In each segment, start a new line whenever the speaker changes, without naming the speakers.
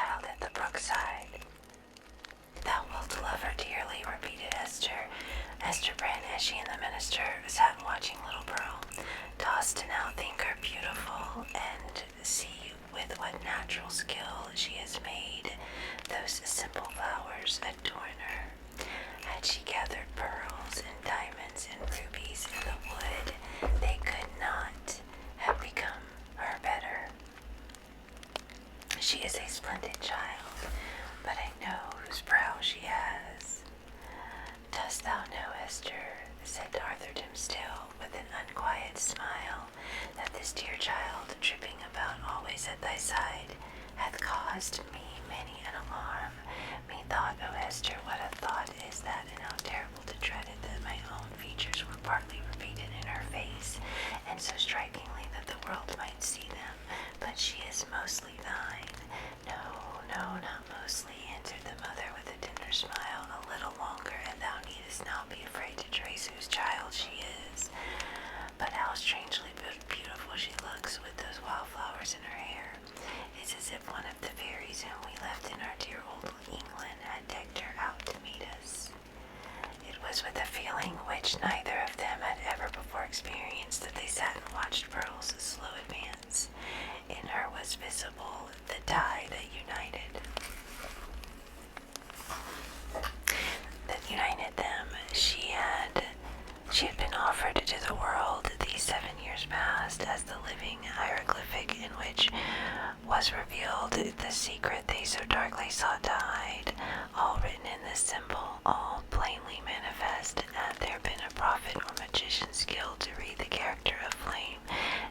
child at the brookside. Thou wilt love her dearly, repeated Esther. Esther Brand, as she and the minister sat watching little Pearl, tossed to now think her beautiful, and see with what natural skill she has made those simple flowers adorn her. Had she gathered pearls and diamonds and rubies in the wood, they could not have become her better. She is a splendid child, but I know whose brow she has. Dost thou know, Esther, said Arthur Dimmesdale with an unquiet smile, that this dear child, tripping about always at thy side, hath caused me many an alarm. Methought, O Esther, what a thought is that, and how terrible to dread it, that my own features were partly repeated in her face, and so strikingly that the world might see them. But she is mostly thine. No, no, not mostly, answered the mother with a tender smile. A little longer, and thou needest not be afraid to trace whose child she is. But how strangely beautiful she looks with those wildflowers in her hair. It's as if one of the fairies whom we left in our dear old England had decked her out to meet us. It was with a feeling which neither of them had ever before experienced that they sat and watched Pearl's slow advance. In her was visible the tie that united them. She had been offered to the world these 7 years past as the living hieroglyphic in which was revealed the secret they so darkly sought to hide, all written in this symbol, all plainly manifest. Had there been a prophet or magician skilled to read the character of flame,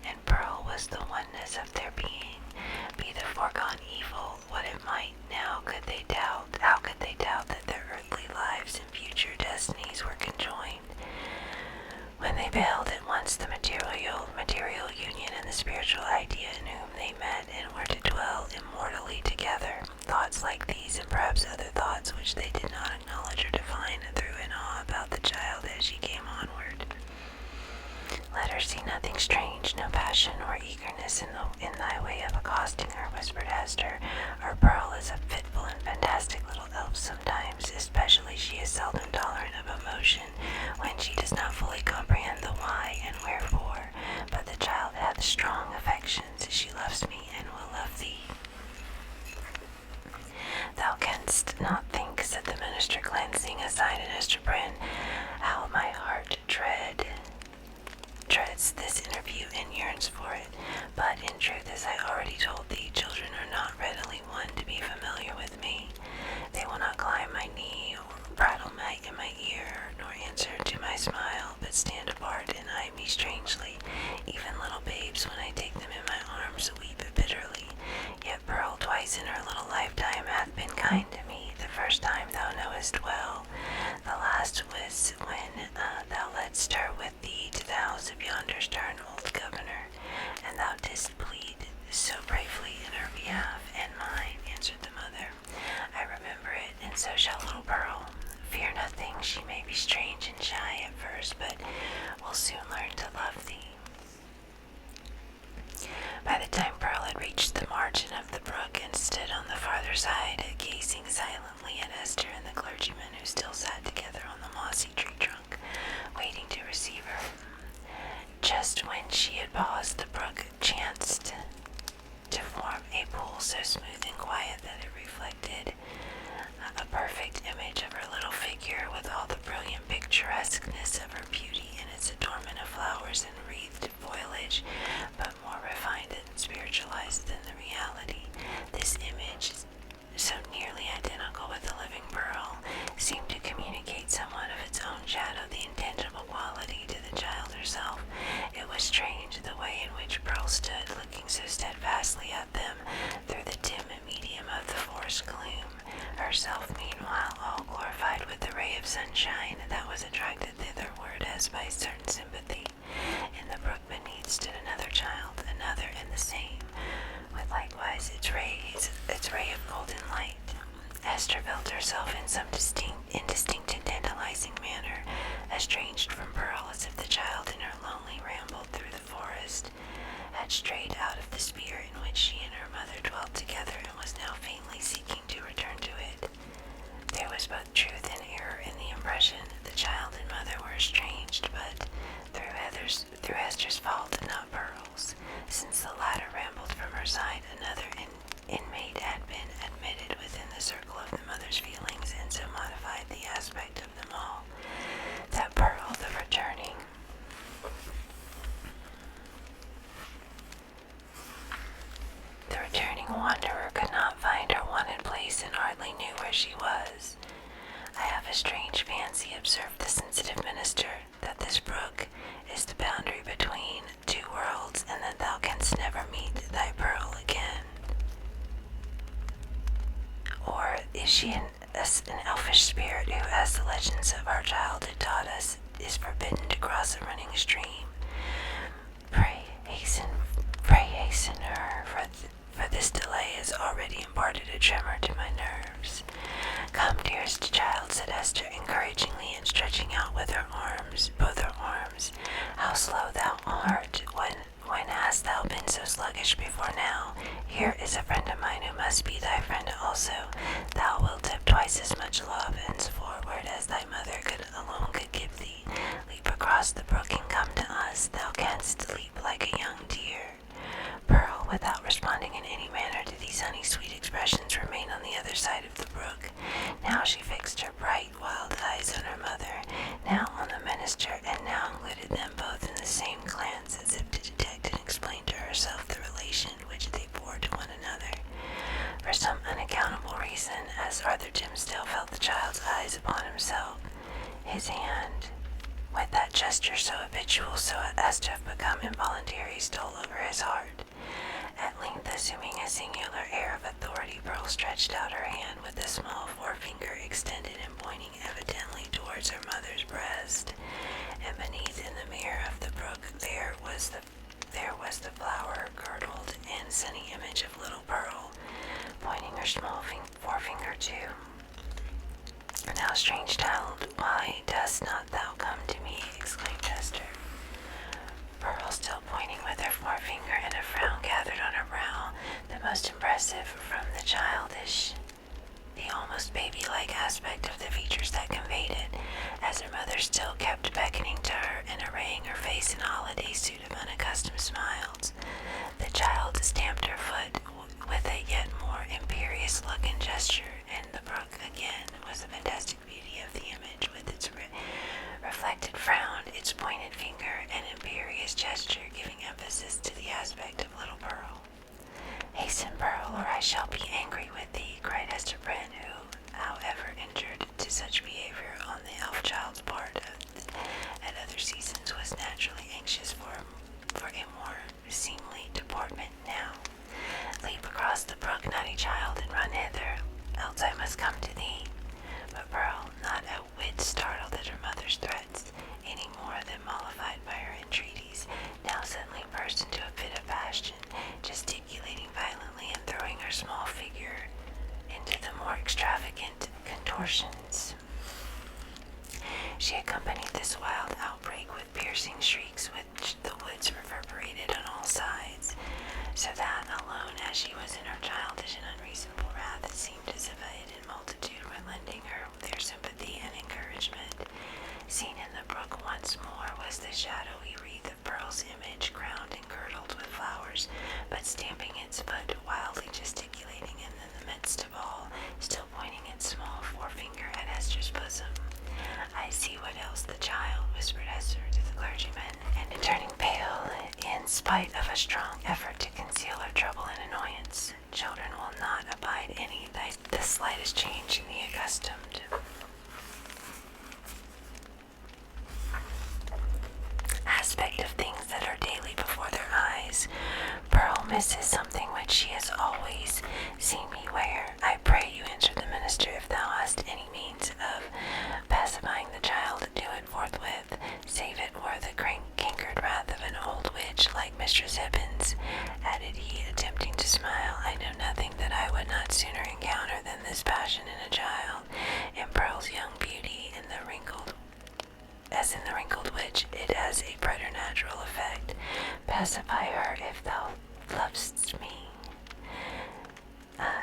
and Pearl was the oneness of their being, be the foregone evil what it might, now could they doubt, how could they doubt that their earthly lives and future destinies were conjoined? When they beheld at once the material union and the spiritual idea in whom they met and were to dwell immortally together, thoughts like these, and perhaps other thoughts which they did not acknowledge or define, threw an awe about the child as she came onward. Let her see nothing strange, no passion or eagerness in thy way of accosting her, whispered Esther. Our Pearl is a fitful and fantastic little elf sometimes, especially she is seldom tolerant of emotion when she does not fully comprehend the why and wherefore. But the child hath strong affections. She loves me and will love thee. Thou canst not think, said the minister, glancing aside at Esther Brand, how my heart dreads this interview and yearns for it. But in truth, as I already told thee, children are not readily won to be familiar with me. They will not climb my knee or prattle in my ear, nor answer to my smile, but stand apart and eye me strangely. Even little babes, when I take them in my arms, weep bitterly. Yet Pearl twice in her little lifetime hath been kind to me. The first time thou knowest well. The last was when thou ledst her with thee to the house of yonder stern old governor, and thou didst plead so bravely in her behalf and mine, answered the mother. I remember it, and so shall little Pearl. Fear nothing, she may be strange and shy at first, but will soon learn to love thee. By the time Pearl had reached the margin of the brook and stood on the farther side, gazing silently at Esther and the clergyman who still sat together on the mossy tree trunk, waiting to receive her, just when she had paused, the brook chanced to form a pool so smooth and quiet that it reflected a perfect image of her little figure, with all the brilliant picturesqueness of her beauty in its adornment of flowers and wreathed foliage, but more refined and spiritualized than the reality. This image, so nearly identical with the living Pearl, seemed to communicate somewhat of its own shadow, the intangible quality, to the child herself. It was strange the way in which Pearl stood, looking so steadfastly at them through the dim medium of the forest gloom, herself meanwhile all glorified with the ray of sunshine that was attracted thitherward as by certain sympathy. In the brook beneath stood another child, another and the same, with likewise its ray of golden light. Esther felt herself in some indistinct and tantalizing manner estranged from Pearl, as if the child in her lonely ramble through the forest had strayed out of the sphere in which she and her mother dwelt together, and was now faintly where she was. I have a strange fancy, observed the sensitive minister, that this brook is the boundary between two worlds, and that thou canst never meet thy pearl again. Or is she an elfish spirit who, as the legends of our childhood taught us, is forbidden to cross a running stream? Pray hasten her, for this delay has already imparted a tremor to my nerves. Come, dearest child, said Esther, encouragingly, and stretching out with her arms, both her arms. How slow thou art! When hast thou been so sluggish before now? Here is a friend of mine who must be thy friend also. Thou wilt have twice as much love henceforward as thy mother alone could give thee. Leap across the brook and come to us. Thou canst leap like a young deer. Pearl, without responding in any manner to these honey-sweet expressions, remained on the other side of the brook. Now she fixed her bright, wild eyes on her mother, now on the minister, and now included them both in the same glance, as if to detect and explain to herself the relation which they bore to one another. For some unaccountable reason, as Arthur Dimmesdale felt the child's eyes upon himself, his hand, with that gesture so habitual, so as to have become involuntary, stole over his heart. At length, assuming a singular air of authority, Pearl stretched out her hand with the small forefinger extended and pointing evidently towards her mother's breast. And beneath, in the mirror of the brook, there was the flower-girdled and sunny image of little Pearl, pointing her small forefinger too. Now, strange child, why dost not thou come to me? Exclaimed Esther. Pearl, still pointing with her forefinger, and a frown gathered on her brow, the most impressive from the childish, the almost baby-like aspect of the features that conveyed it, as her mother still kept beckoning to her and arraying her face in a holiday suit of unaccustomed smiles. The child stamped her foot with a yet more imperious look and gesture, and the brook again was the fantastic beauty of the image, with its reflected frown, its pointed finger, and imperious gesture, giving emphasis to the aspect of little Pearl. Hasten, Pearl, or I shall be angry with thee, cried Esther Prynne, who, however injured to such behavior on the elf child's part at other seasons, was naturally anxious for a more seemly deportment now. Leap across the brook, naughty child, and run hither, else I must come to thee. But Pearl, not a whit startled at her mother's threats, any more than mollified by her entreaties, now suddenly burst into a fit of passion, gesticulating violently and throwing her small figure into the more extravagant contortions. She accompanied this wild outbreak with piercing shrieks which the woods reverberated on all sides, so that, alone as she was in her childish and unreasonable wrath, it seemed as if a hidden multitude were lending her their sympathy and encouragement. Seen in the brook once more was the shadowy wreath of Pearl's image, crowned and girdled with flowers, but stamping its foot, wildly gesticulating, and in the midst of all, still pointing its small forefinger at Esther's bosom. I see what ails the child, whispered Esther to the clergyman, and turning pale, in spite of a strong effort to conceal her trouble and annoyance. Children will not abide the slightest change in the accustomed aspect of things that are daily before their eyes. Pearl misses something which she has always seen me wear. I pray you, answered the minister, if thou hast any means of pacifying the child, do it forthwith, save it were the cankered wrath of an old witch like Mistress Hibbins, added he, attempting to smile. I know nothing that I would not sooner encounter than this passion in a child. In Pearl's young beauty, in the wrinkled witch, it has a preternatural effect. Pacify her if thou lovest me.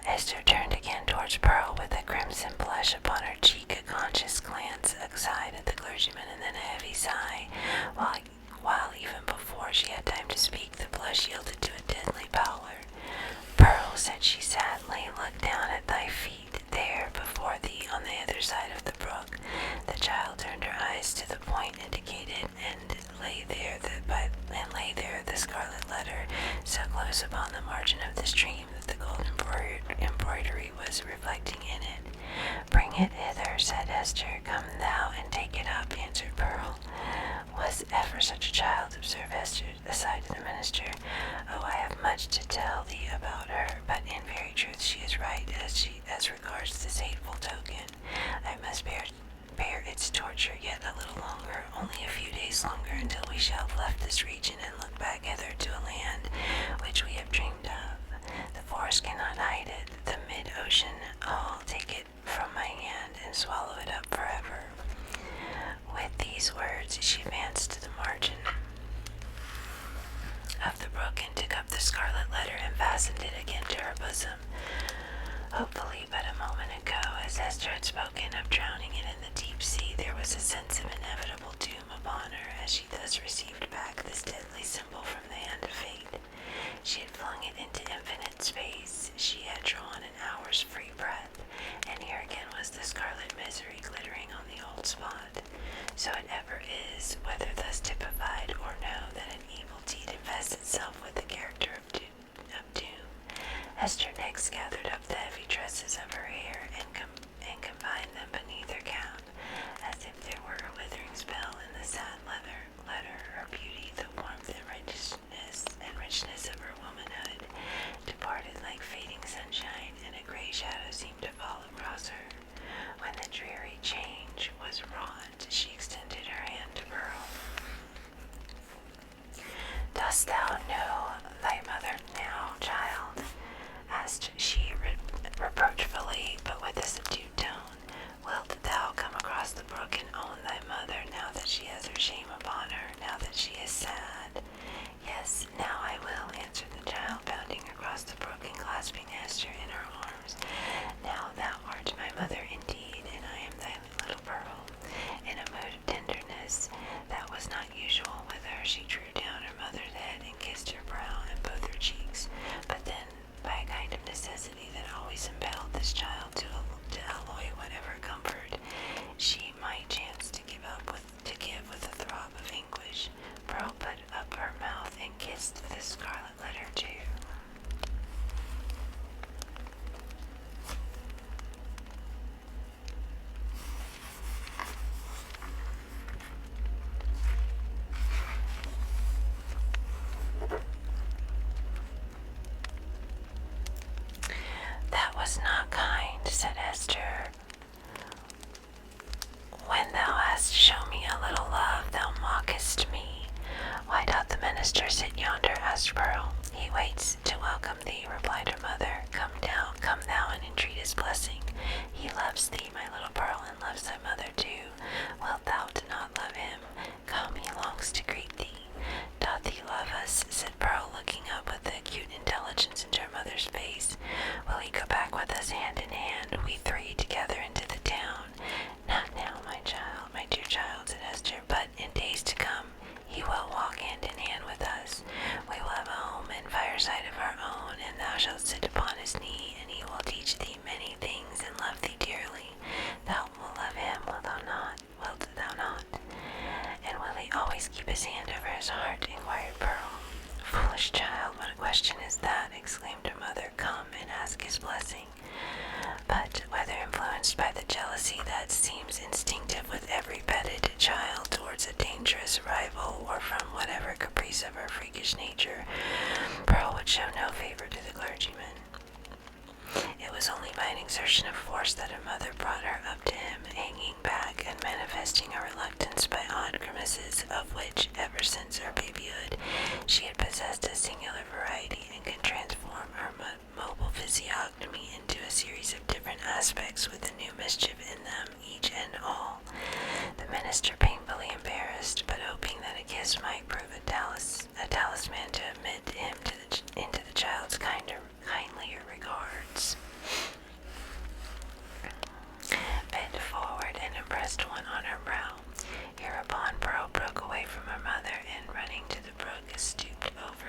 Esther turned again towards Pearl with a crimson blush upon her cheek, a conscious glance aside at the clergyman, and then a heavy sigh, while even before she had time to speak, the blush yielded to a deadly pallor. Pearl, said she sadly, look down at thy feet, there before thee on the other side of the brook. The child turned her eyes to the point indicated, and lay there the Scarlet Letter, so close upon the margin of the stream that the gold embroidery was reflecting in it. Bring it hither, said Esther. Come thou and take it up, answered Pearl. Was ever such a child, observed Esther, aside to the minister. Oh, I have much to tell thee about her, but in very truth she is right as regards this hateful token. I must bear its torture yet a little longer, only a few days longer, until we shall have left this region and look back hither to a land which we have dreamed of. The forest cannot hide it, the mid-ocean, I'll take it from my hand and swallow it up forever. With these words she advanced to the margin of the brook and took up the scarlet letter and fastened it again to her bosom. Hopefully, but a moment ago, as Esther had spoken of drowning it in the deep sea, there was a sense of inevitable doom upon her as she thus received back this deadly symbol from the hand of fate. She had flung it into infinite space. She had drawn an hour's free breath, and here again was the scarlet misery glittering on the old spot. So it ever is, whether thus typified or no, that an evil deed invests itself with the character of doom. Esther next gathered up the heavy tresses of her hair and combined them beneath her gown, as if there were a withering spell in the sad letter. Her beauty, the warmth and richness of her womanhood, departed like fading sunshine, and a gray shadow seemed to fall across her. When the dreary change was wrought, she extended her hand to Pearl. Dost thou know thy mother now, child? Asked she reproachfully, but with a subdued tone. Wilt thou come across the brook and own thy mother, now that she has her shame upon her, now that she is sad? Yes, now I will, answered the child, bounding across the brook and clasping Esther in her arms. Now thou art my mother indeed, and I am thy little Pearl. In a mood of tenderness that was not usual with her, she drew down her mother's head and kissed her brow and both her cheeks. But then, by a kind of necessity that always impelled this child to alloy whatever comfort she might chance to give with a throb of anguish, Pearl put up her mouth and kissed the scarlet letter too. That was not kind, said Esther. When thou hast shown me a little love, thou mockest me. Why doth the minister sit yonder? Asked Pearl. He waits to welcome thee, replied her mother. Come thou and entreat his blessing. He loves thee, my little Pearl, and loves thy mother too. Wilt thou not love him? Come, he longs to greet thee. Doth he love us? Said Pearl, looking up with acute intelligence into her mother's face. Will he go back with us hand in hand, we three together into the town? Not now, my dear child, said Esther, but in days to come he will walk hand in hand with us. We will have a home and fireside of our own, and thou shalt sit upon his knee, and he will teach thee many things and love thee dearly. Thou wilt love him, wilt thou not? And will he always keep his hand over his heart? Inquired Pearl. Foolish child, what a question is that? Exclaimed her mother. Come and ask his blessing. But whether influenced by the jealousy that seems instinctive with every petted child towards a dangerous rival, or from whatever caprice of her freakish nature, Pearl would show no favor to the clergyman. It was only by an exertion of force that her mother brought her up to him, hanging back and manifesting a reluctance by odd grimaces, of which, ever since her babyhood, she had possessed a singular variety, and could transform her mobile physiognomy into a series of different aspects with a new mischief in them, each and all. The minister, painfully embarrassed, but hoping that a kiss might prove a talisman to admit him into the child's kindlier regards, bent forward and impressed one on her brow. Hereupon Pearl broke away from her mother, and running to the brook, stooped over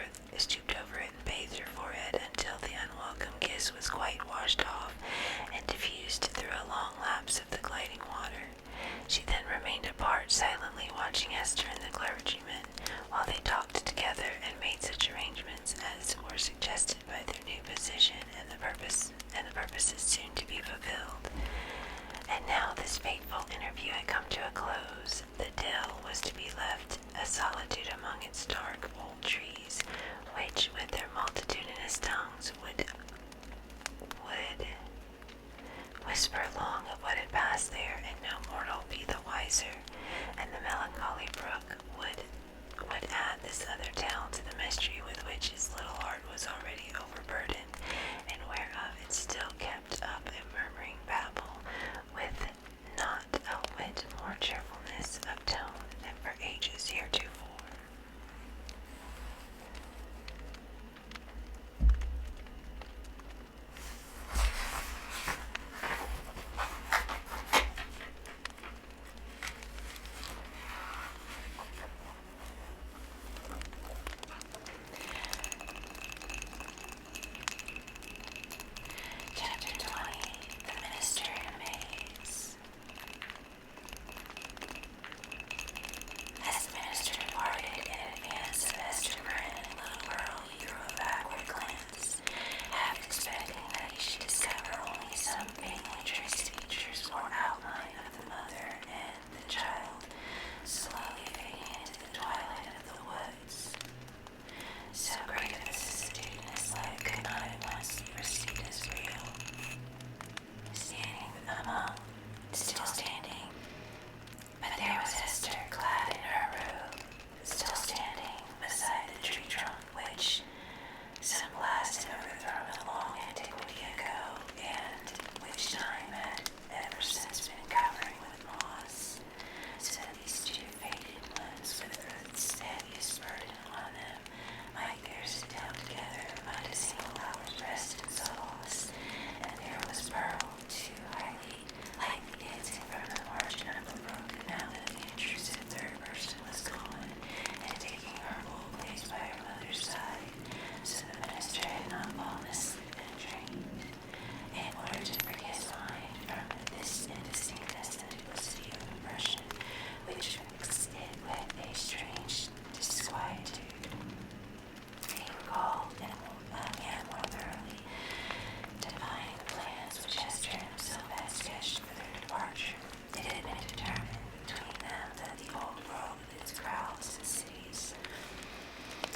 it and bathed her forehead until the unwelcome kiss was quite washed off and diffused through a long lapse of the gliding water. She then remained apart, silently watching Esther and the clergyman, while they talked together and made such arrangements as were suggested by their new position and the purposes soon to be fulfilled. And now this fateful interview had come to a close. The dell was to be left a solitude among its dark old trees, which, with their multitudinous tongues, would whisper long of what had passed there, and no mortal be the wiser. And the melancholy brook would add this other tale to the mystery with which his little heart was already overburdened, and whereof it still kept up a murmuring babble, with not a whit more cheerfulness of tone than for ages heretofore. Chapter 20. The Minister in a Maze. As the minister departed in advance of Esther Bryn and little girl, he threw a backward glance, half expecting that he should discover only some faintly traced features or outline of the mother and the child, slowly fading into the twilight of the woods. So great a vicissitudinous life could not at once be received as real. Still standing, but there was Esther, clad in her robe, still standing beside the tree trunk which some blast had overthrown a long antiquity ago, and which time had ever since been covering with moss, so that these two faded ones, with earth's heaviest burden on them, might there sit down together about a single hour's rest and solace. And there was Pearl, too, lightly dancing from the margin of the brook, now that the intrusive third person was gone, and taking her old place by her mother's side, so the minister had not fallen asleep and dreamed. In order to free his mind from this indistinctness and duplicity of impression, which mixed it with a strange disquietude, he recalled and more thoroughly defined the plans which Esther himself had sketched for their departure. It had been determined between them that the old world with its crowds and cities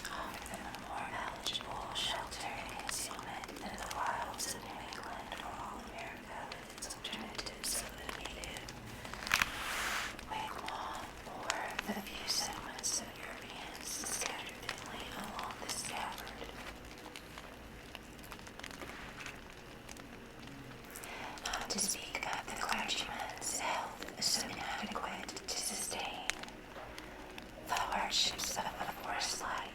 offered them a more eligible shelter and concealment than the wilds of New England or all America with its alternatives of the native wigwam or the few settlements of Europeans scattered thinly along the scabbard. Not to speak of the clergyman's health, so inadequate to sustain the hardships of a forest life.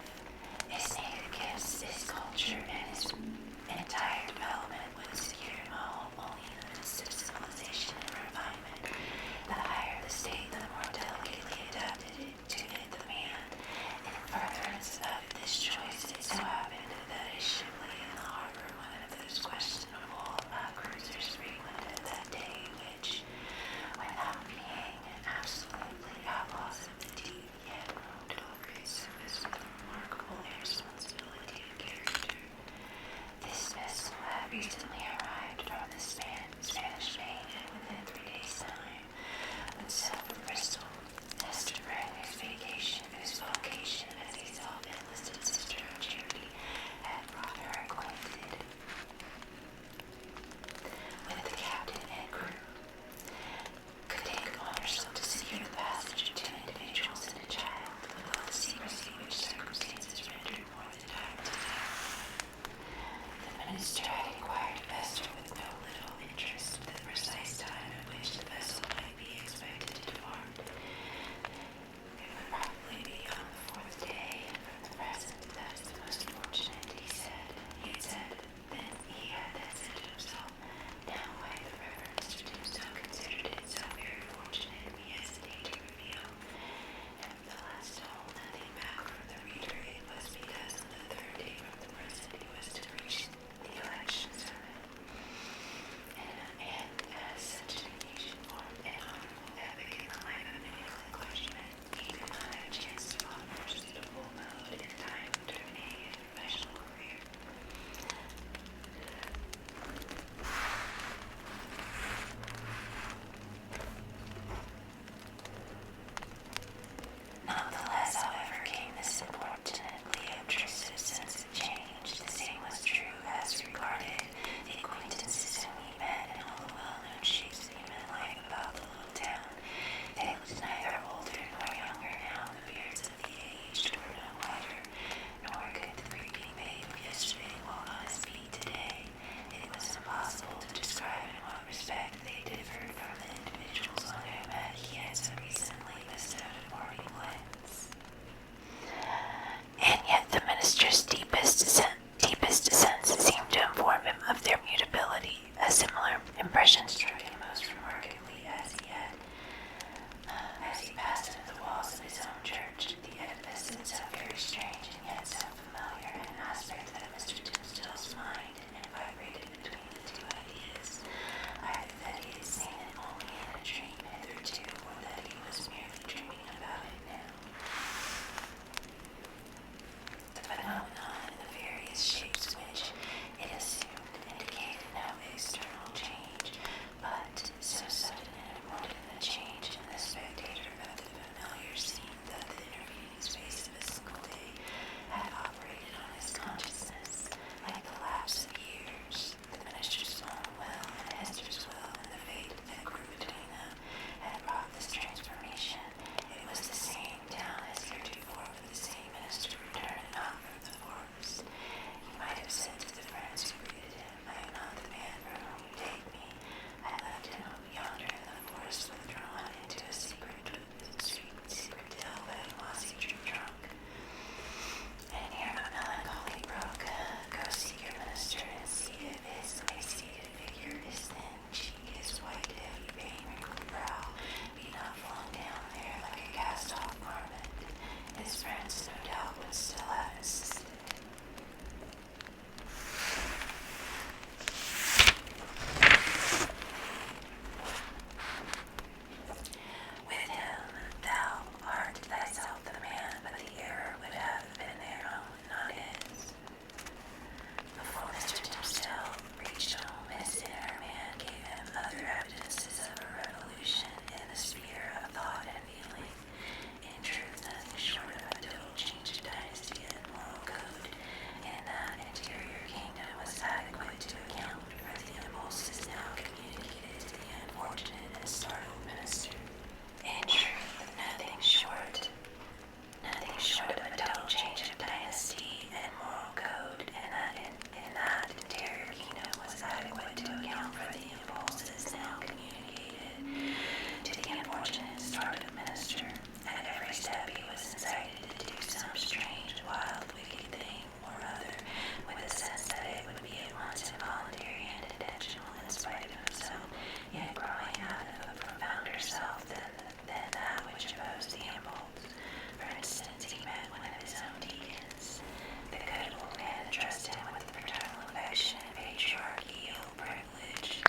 His native gifts, his culture, and his entire development would secure him a home only in the midst of civilization and refinement. The higher the state, the more delicately adapted to it the man. In furtherance of this choice, it so happened that a ship lay in the harbor, one of those questionable cruisers frequented that impression struck him most remarkably as he passed under the walls of his own church. The edifice itself very strange and yet so familiar, an aspect that Mr. Dimmesdale's mind and vibrated between the two ideas, either that he had seen it only in a dream hitherto, or that he was merely dreaming about it now. The phenomenon and the various shapes which it assumed indicated no external change, but so sudden and important a change in the spectator of the familiar scene that the intervening space of a single day had operated on his consciousness like the lapse of years. The minister's own will and Hester's will, and the fate that grew between them, had wrought this transformation. It was the same down as heretofore, for the same minister returned not from the forest. He might have said to the friends who greeted him, I am not the man for whom you take me. I left him yonder in the forest, withdrawn into a secret dell by a mossy tree trunk. And here a melancholy broke. Go seek your minister, and see if his emaciated figure, his thin cheek, his white, heavy, pain-wrinkled brow be not flung down there like a cast-off garment. His friends, no doubt, would still have insisted. With him, thou art thyself the man, but the error would have been their own, not his. Before Mr. Dimmesdale reached home, his inner man gave him other evidences of a revolution in the sphere of thought and feeling. In truth, nothing short of a total change of dynasty and moral code in that interior kingdom was adequate to account for the impulses now communicated to the unfortunate and startled minister. In truth, nothing short of a total change of dynasty and moral code in that interior kingdom was adequate to account for the impulses now communicated to the unfortunate and startled minister. At every step he was incited to do some strange, wild, wicked thing or other, with a sense that it would be at once involuntary and intentional in spite of himself, yet growing out of a profounder self than that which opposed the impulse. For instance, he met one of his own deacons. The good old man addressed him with paternal affection and patriarchal privilege,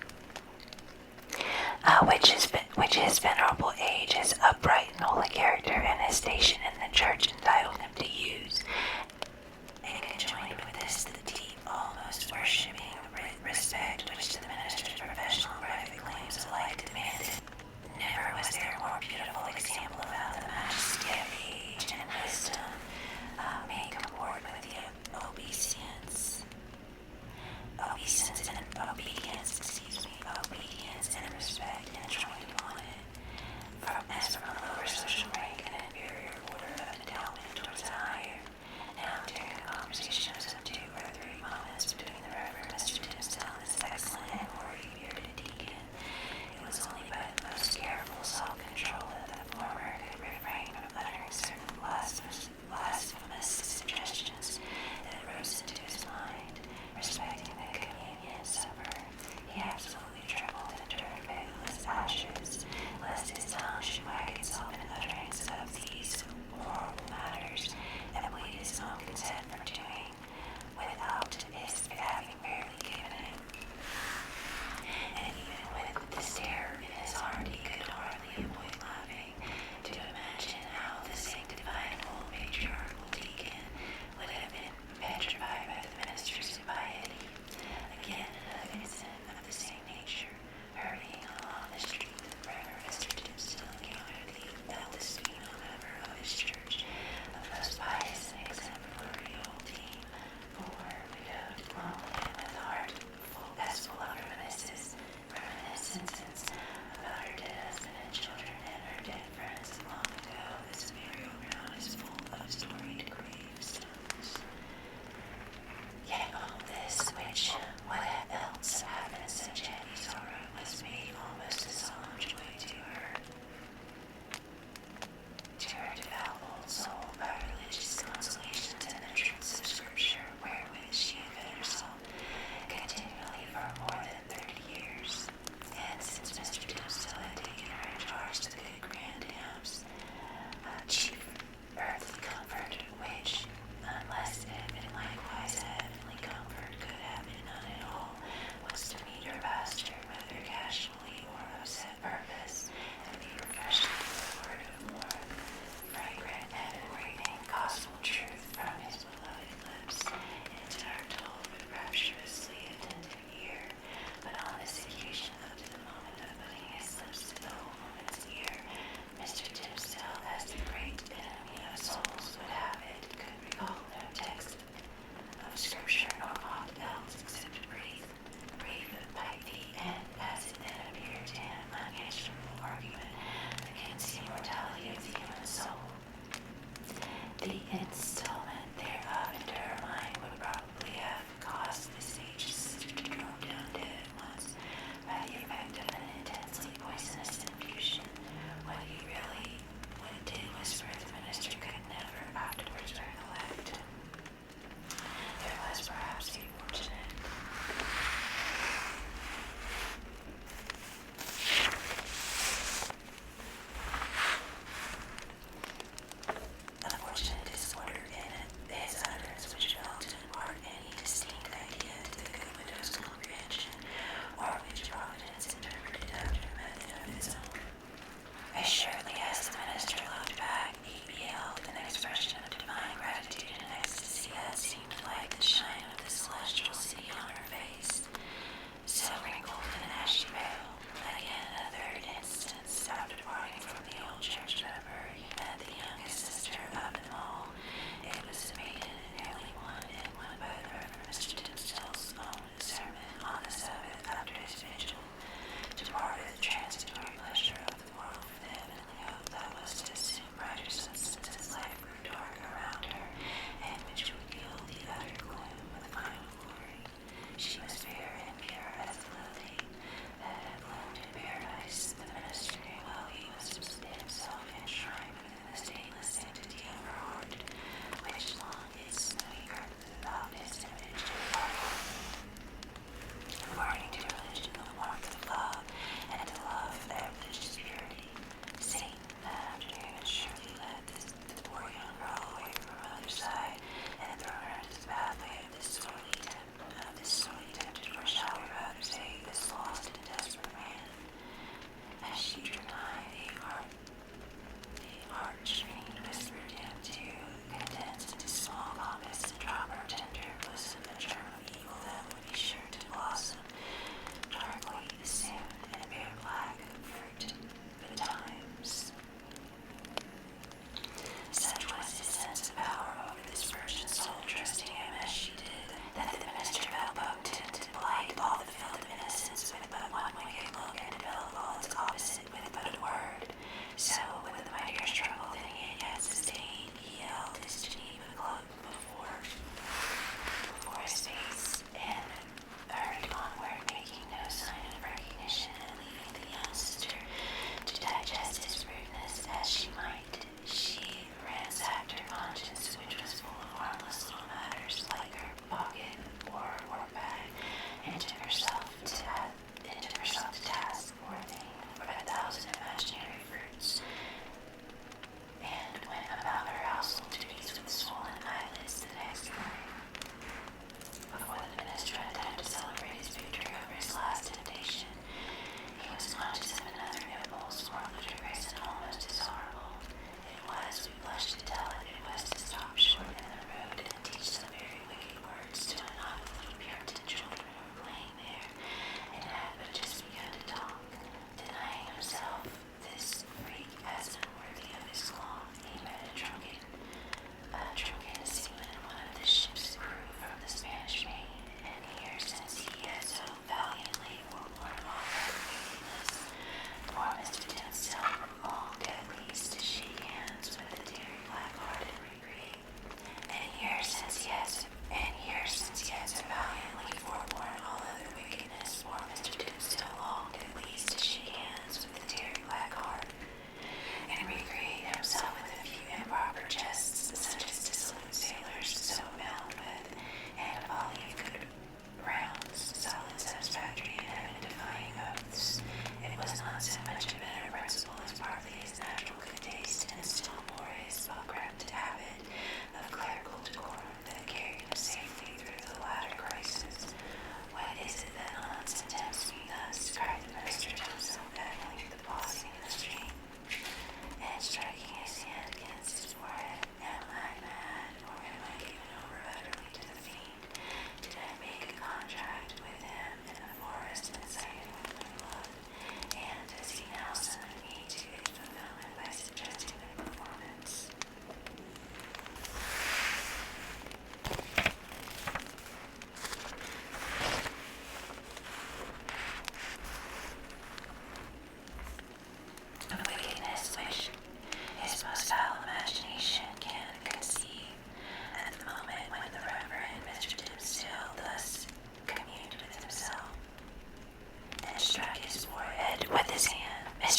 which his venerable age, his upright and holy character, and his station in the church entitled him to use, and conjoined with this the deep, almost worshipping respect which the minister's professional and private claims alike demanded. Never was there a more beautiful example of how the majesty of age and wisdom may comport with the obedience and respect enjoined upon it, from a lower social rank and inferior order of endowment.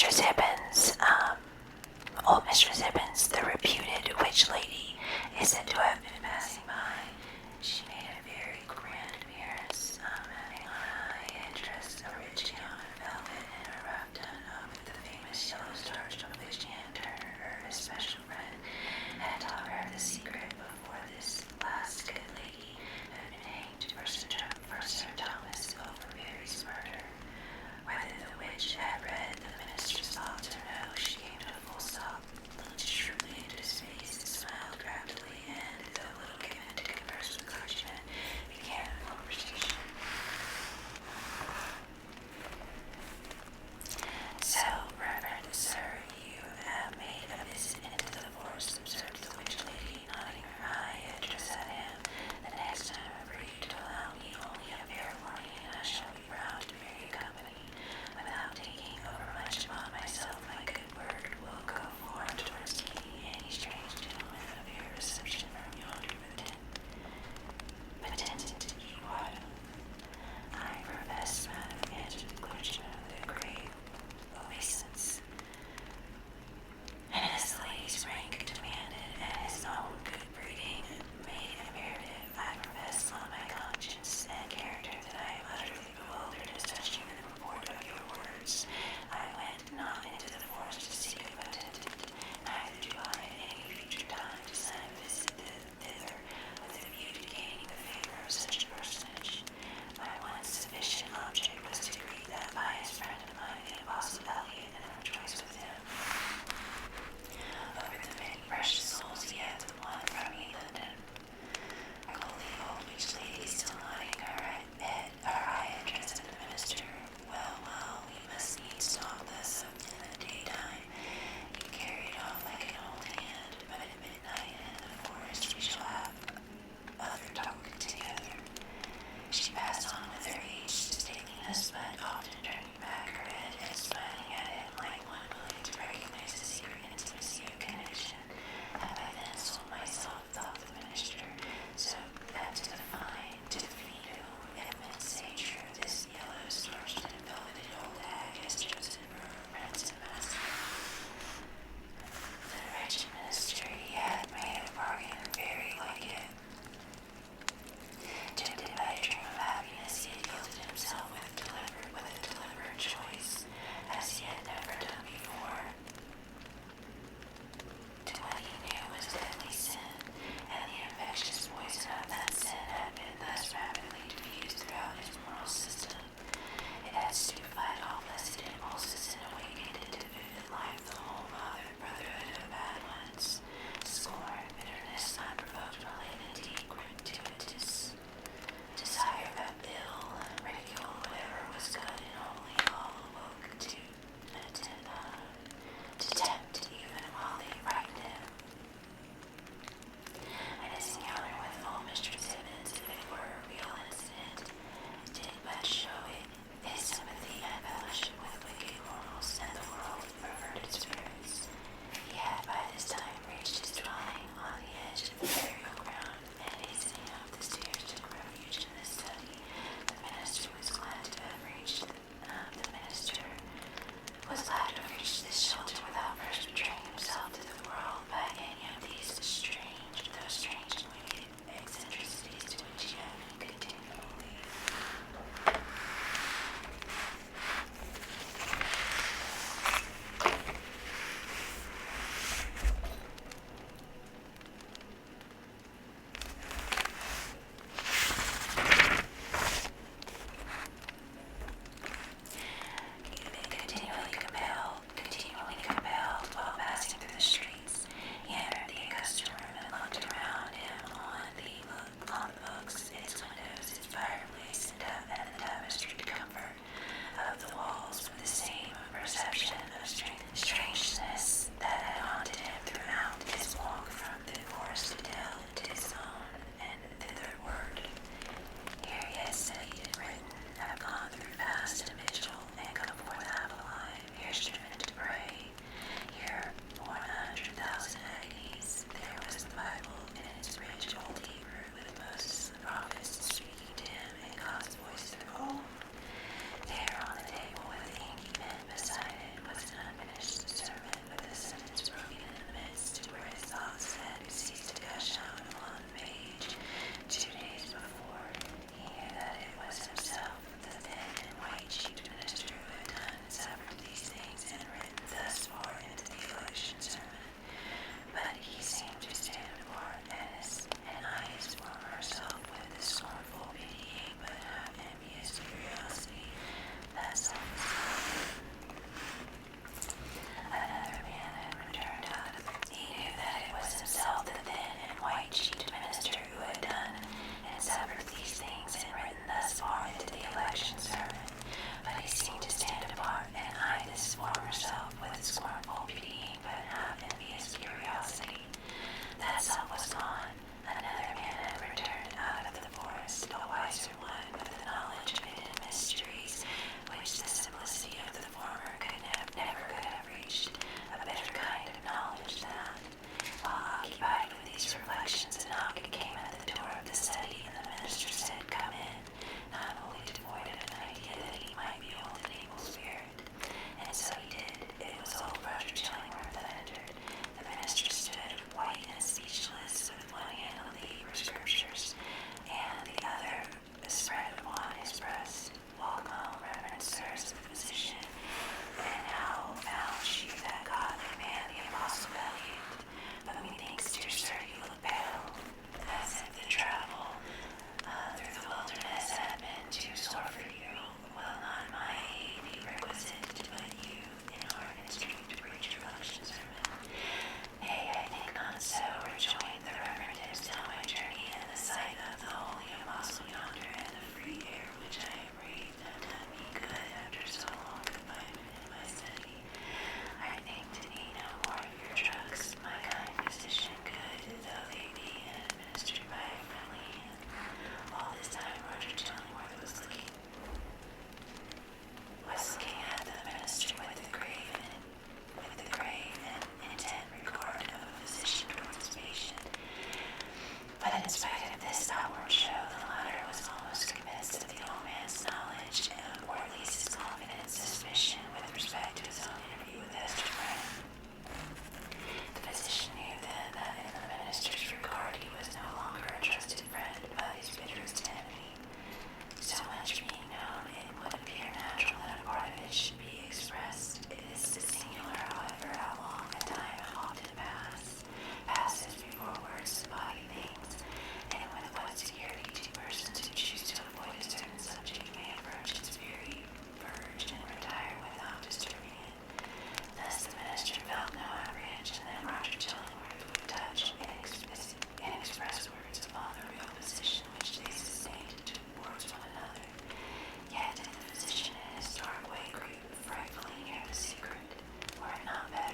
Mistress Hibbins, old Mistress Hibbins, the reputed witch lady, is said to have been passing by. She made a very grand appearance, having on a high headdress, a rich gown of velvet, and a ruff done up with the famous yellow stars of which Anne Turner, her especial friend, had taught her the secret before this last good lady had been hanged for Sir Thomas Overbury's murder. Whether the witch had read the minister's thoughts or no, she came to a full stop, looked shrewdly into his face, and smiled craftily, and,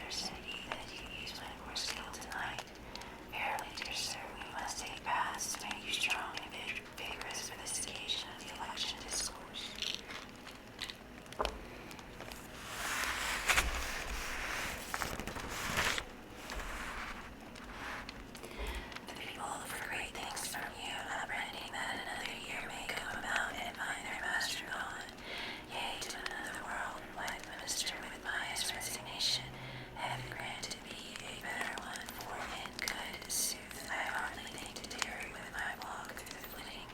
letter, said he, that you use when we're skilled tonight. Verily, dear sir, we must take baths to make you strong and vigorous for this occasion of the election discourse. The people look for great things from you, apprehending that another year may come about and find their master gone. Yea, to another world, replied the minister with pious resignation. Heaven grant to be a better one, for in good sooth I hardly think to tarry with my walk through the flitting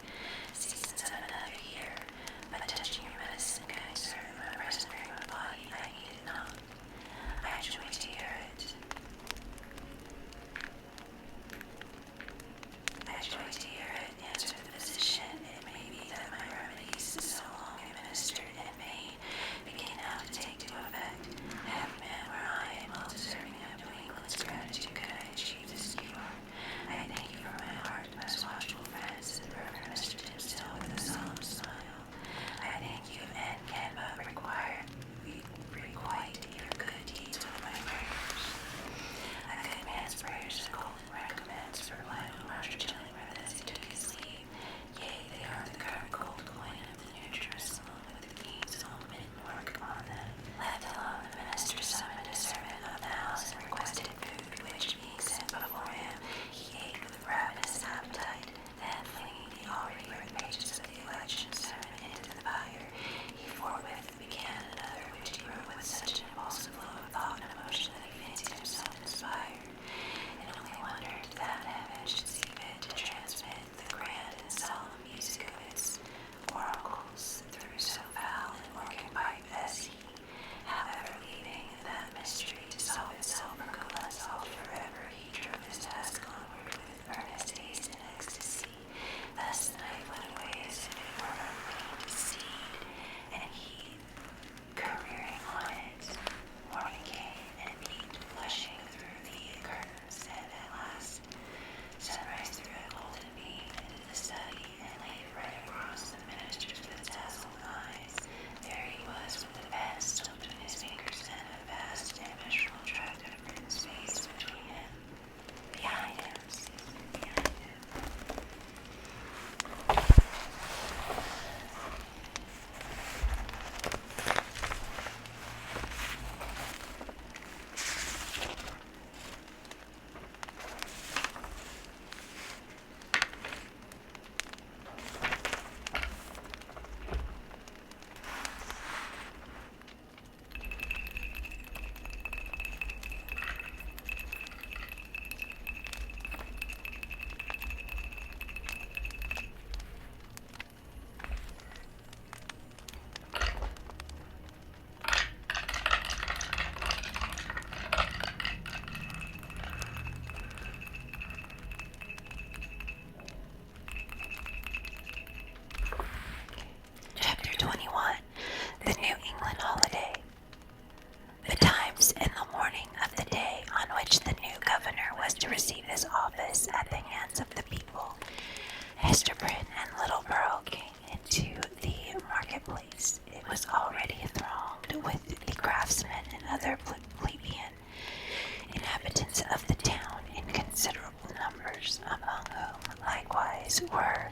seasons of another year. But touching your medicine, kind sir, in my present frame of body, I need it not. I joy to hear it. I joy to hear it, answered the physician. It may be that my remedies, so long administered in vain, begin now to take to effect. Happy man where I am well deserving of New England's gratitude could I achieve this cure. I thank you from my heart, most watchful friends, said the Reverend Mr. Timstill with a solemn smile. I thank you and can but requite your good deeds with my prayers. A good man's prayers are golden recompense, replied Master Chillingworth as he took his leave. Yea, they are the current gold coin of the New Jerusalem, with the king's own mint mark upon them. Left alone, the minister summoned a servant of the house and requested food, which, being sent before him, he ate with ravenous appetite. Then, flinging the already written pages of the election sermon into the fire, he forthwith began another, which he wrote with such an impulsive flow of thought and emotion that he fancied himself inspired, and only wondered that heaven should see fit to transmit the grand and solemn music of its oracles through so foul an organ pipe as he. However, leaving that mystery to solve itself or go unsolved forever, he drove his task onward with earnest haste and ecstasy. Thus the night went away as if it were a winged steed, and he careering on it. Morning came, and peeped blushing through the curtains, and at last sunrise threw a golden beam into the study, and laid it right across the minister's with dazzled eyes. There he was, with the pen still between his fingers, and a vast, immeasurable tract of written space between him. Behind him. Chapter 21. The New England Holiday. Betimes in the morning of the day on which the new governor was to receive his office at the hands of the people, Hester Prynne and Little Pearl came into the marketplace. It was already thronged with the craftsmen and other plebeian inhabitants of the town in considerable numbers, among whom likewise were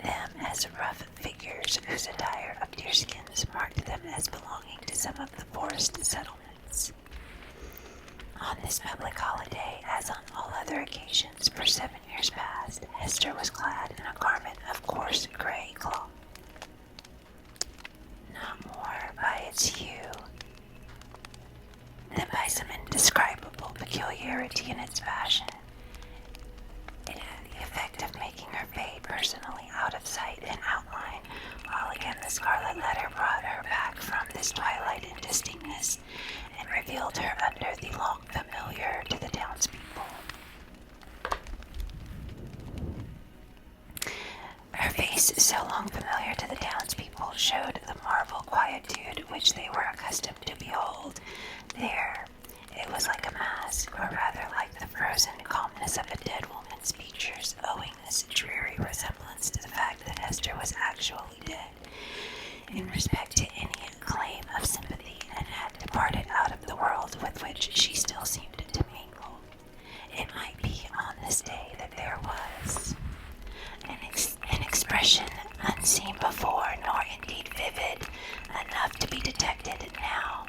them as rough figures whose attire of deerskins marked them as belonging to some of the forest settlements. On this public holiday, as on all other occasions for 7 years past, Hester was clad in a garment of coarse gray cloth, not more by its hue than by some indescribable peculiarity in its fashion. It had the effect of making her fade personally out of sight and outline, while again the Scarlet Letter brought her back from this twilight indistinctness and revealed her under the long familiar to the townspeople. Her face, so long familiar to the townspeople, showed the marble quietude which they were accustomed to behold. There, it was like a mask, or rather like the frozen calmness of a dead woman's features, owing this dreary resemblance to the fact that Hester was actually dead, in respect to any claim of sympathy, and had departed out of the world world with which she still seemed to mingle. It might be on this day that there was an expression unseen before, nor indeed vivid enough to be detected now,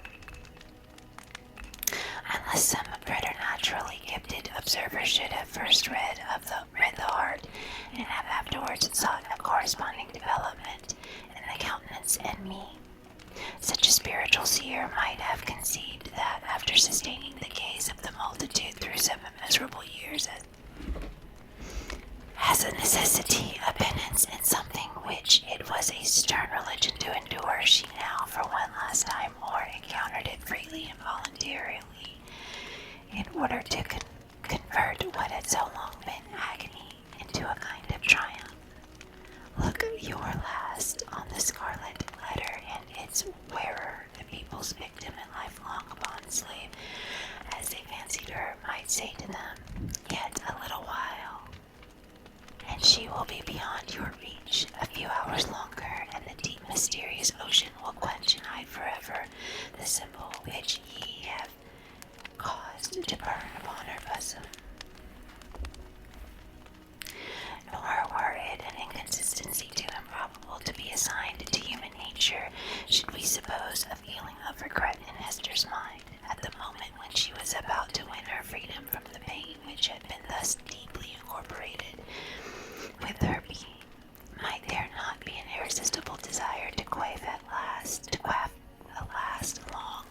unless some preternaturally gifted observer should have first read the heart, and have afterwards sought a corresponding development in the countenance and mien. Such a spiritual seer might have conceived that, after sustaining the gaze of the multitude through 7 miserable years, as a necessity, a penance in something which it was a stern religion to endure, she now, for one last time more, encountered it freely and voluntarily, in order to convert what had so long been agony into a kind of triumph. Look your last on the Scarlet Letter and its wearer, the people's victim and lifelong bondslave, as they fancied her, might say to them, yet a little while, and she will be beyond your reach. A few hours longer, and the deep mysterious ocean will quench and hide forever the symbol which ye have caused to burn upon her bosom. Nor were it an inconsistency too improbable to be assigned to human nature, should we suppose a feeling of regret in Esther's mind, at the moment when she was about to win her freedom from the pain which had been thus deeply incorporated with her being. Might there not be an irresistible desire to quaff a last long,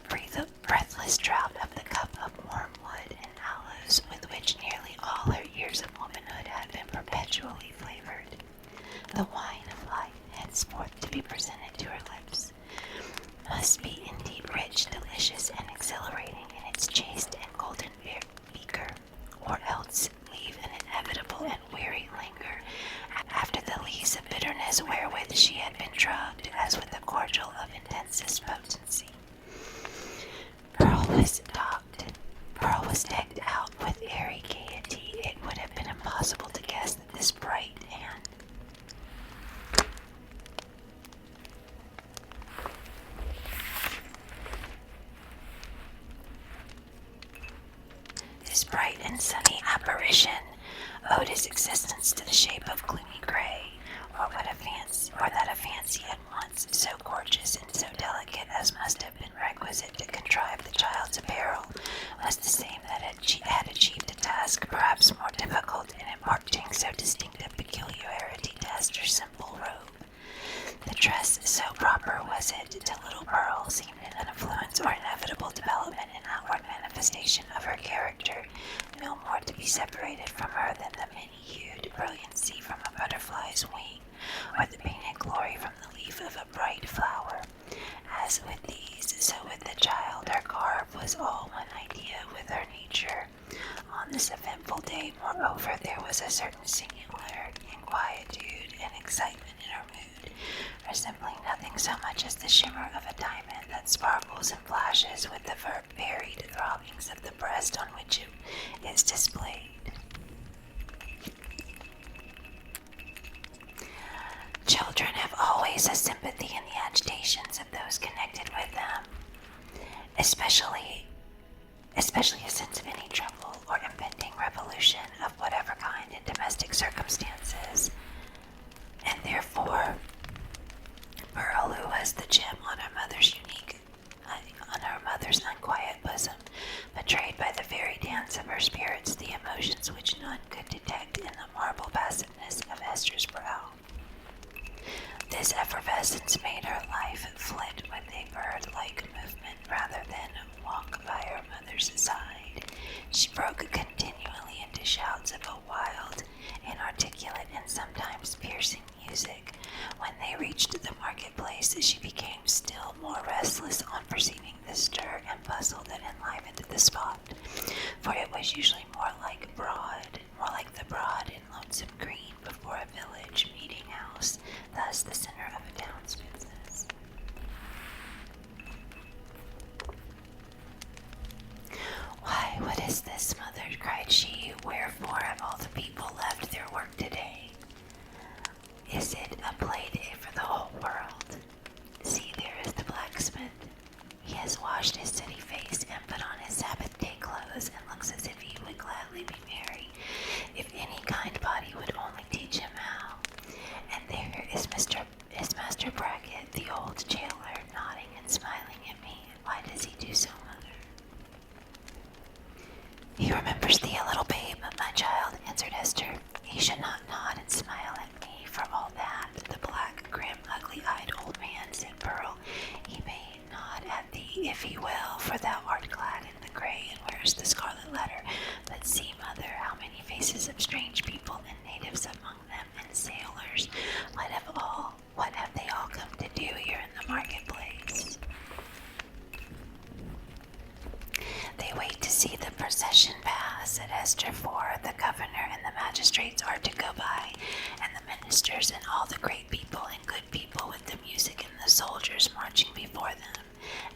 breathless draught of the cup of wormwood and aloes with which nearly all her years of womanhood had been perpetually flavored? The wine of life, henceforth to be presented to her lips, must be indeed rich, delicious, and exhilarating in its chaste and golden beaker, or else leave an inevitable and weary linger after the lees of bitterness wherewith she had been drugged, as with a cordial of intensest potency. Pearl was decked out with airy gaiety. It would have been impossible to guess that this bright and sunny apparition owed his existence to the shape of gloomy gray, or that a fancy at once so gorgeous and so delicate as must have been requisite to contrive the child's apparel was the same that had achieved a task perhaps more difficult in imparting so distinct a peculiarity to Esther's simple robe. The dress, so proper was it to little Pearl, seemed an influence or inevitable development and outward manifestation of her character, no more to be separated from her than the many-hued brilliancy from a butterfly's wing, or the painted glory from the leaf of a bright flower. As with these, so with the child, her garb was all one idea with her nature. On this eventful day, moreover, there was a certain singular inquietude and excitement in her mood, resembling nothing so much as the shimmer of a diamond that sparkles and flashes with the varied throbbings of the breast on which it is displayed. Children have always a sympathy in the agitations of those connected with them, especially a sense of any trouble or impending revolution of whatever kind in domestic circumstances, and therefore Pearl, who was the gem on her mother's unquiet bosom, betrayed by the very dance of her spirits the emotions which none could detect in the marble passiveness of Esther's brow. This effervescence made her life flit with a bird-like movement rather than walk by her mother's side. She broke continually into shouts of a wild, inarticulate, and sometimes piercing music. When they reached the marketplace, she became still more restless on perceiving the stir and bustle that enlivened the spot, for it was usually more like the broad and lonesome green before a village meeting house, thus the center of a town's business. "Why, what is this, mother?" cried she. "Wherefore have all the people left their work today? Is it a play day for the whole world? See, there is the blacksmith, He has washed his sooty face and put on his Sabbath day clothes and looks as if he would gladly be merry, if any kind body would only teach him how. And there is Master Brackett, the old jailer, nodding and smiling at me. Why does he do so, Mother? He remembers thee, a little babe, my child, answered Esther. He should not nod and smile at me for all that. The black, grim, ugly-eyed old man, said Pearl. He may nod at thee, if he will, for thou art clad in the grey and wearest the Scarlet Letter. But see, Mother, how many faces of strange people and natives among them, and sailors. What have they all come to do here in the marketplace? They wait to see the procession pass, said Esther, for the governor and the magistrates are to go by, and the ministers and all the great people and good people with the music and the soldiers marching before them.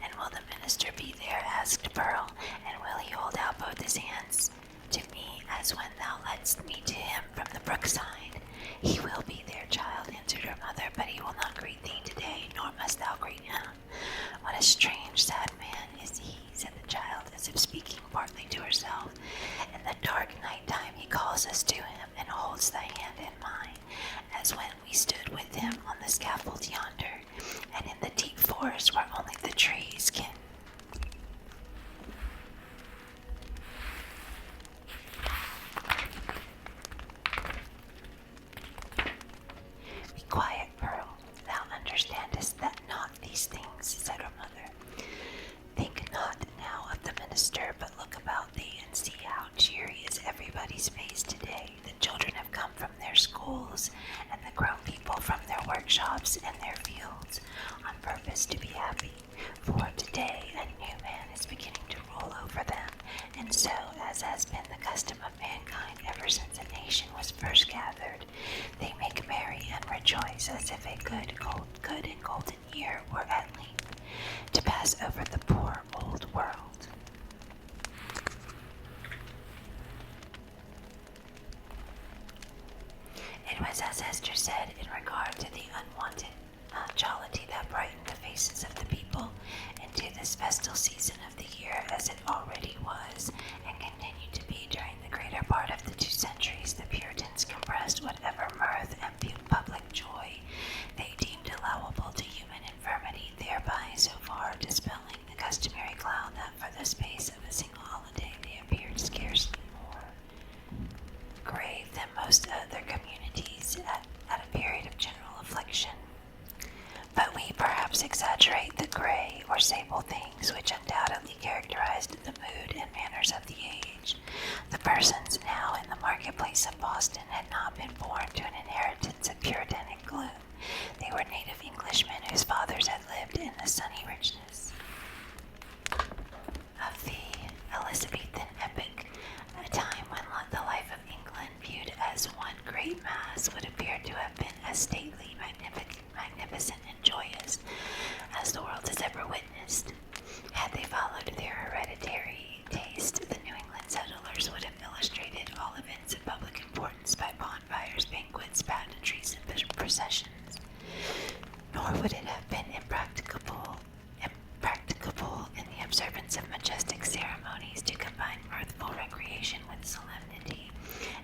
And will the minister be there? Asked Pearl, and will he hold out both his hands to me as when thou ledst me to him from the brookside? He will be there, child, answered her mother, but he will not greet thee today, nor must thou greet him. What a strange, sad man is he, said the child, as if speaking partly to herself. In the dark night time he calls us to him, and holds thy hand in mine, as when we stood with him on the scaffold yonder, and in the deep forest where only the trees can Be quiet, Pearl. Thou understandest that not these things, said her mother. Think not now of the minister, but look about thee and see how cheery is everybody's face today. The children have come from their schools, and the grown people from their workshops and their fields, on purpose to be happy. For today a new man is beginning to rule over them, and so, as has been the custom of mankind ever since a nation was first gathered, they make merry and rejoice as if a good and golden year were at length to pass over the poor old world. It was as Esther said in regard to the unwonted jollity that brightened the faces of the people into this festal season of the year, as it already was and continued to be during the greater part of the 2 centuries. The Puritans compressed whatever mirth and public joy they deemed allowable to human infirmity, thereby so far dispelling the customary cloud that for the space of a single holiday they appeared scarcely more grave than most other communities at a period of general affliction. But we perhaps exaggerate the gray or sable things which undoubtedly characterized the mood and manners of the age. The persons now in the marketplace of Boston had not been born to an inheritance of Puritanic gloom. They were native Englishmen whose fathers had lived in the sunny richness of the Elizabethan epoch, a time when the life of England, viewed as one great mass, would appear to have been as stately, magnificent, and joyous as the world has ever witnessed. Had they followed their hereditary taste, the New England settlers would have illustrated all events of public importance by bonfires, banquets, pageantries, and processions. Nor would it have been impracticable in the observance of majestic ceremonies to combine mirthful recreation with solemnity,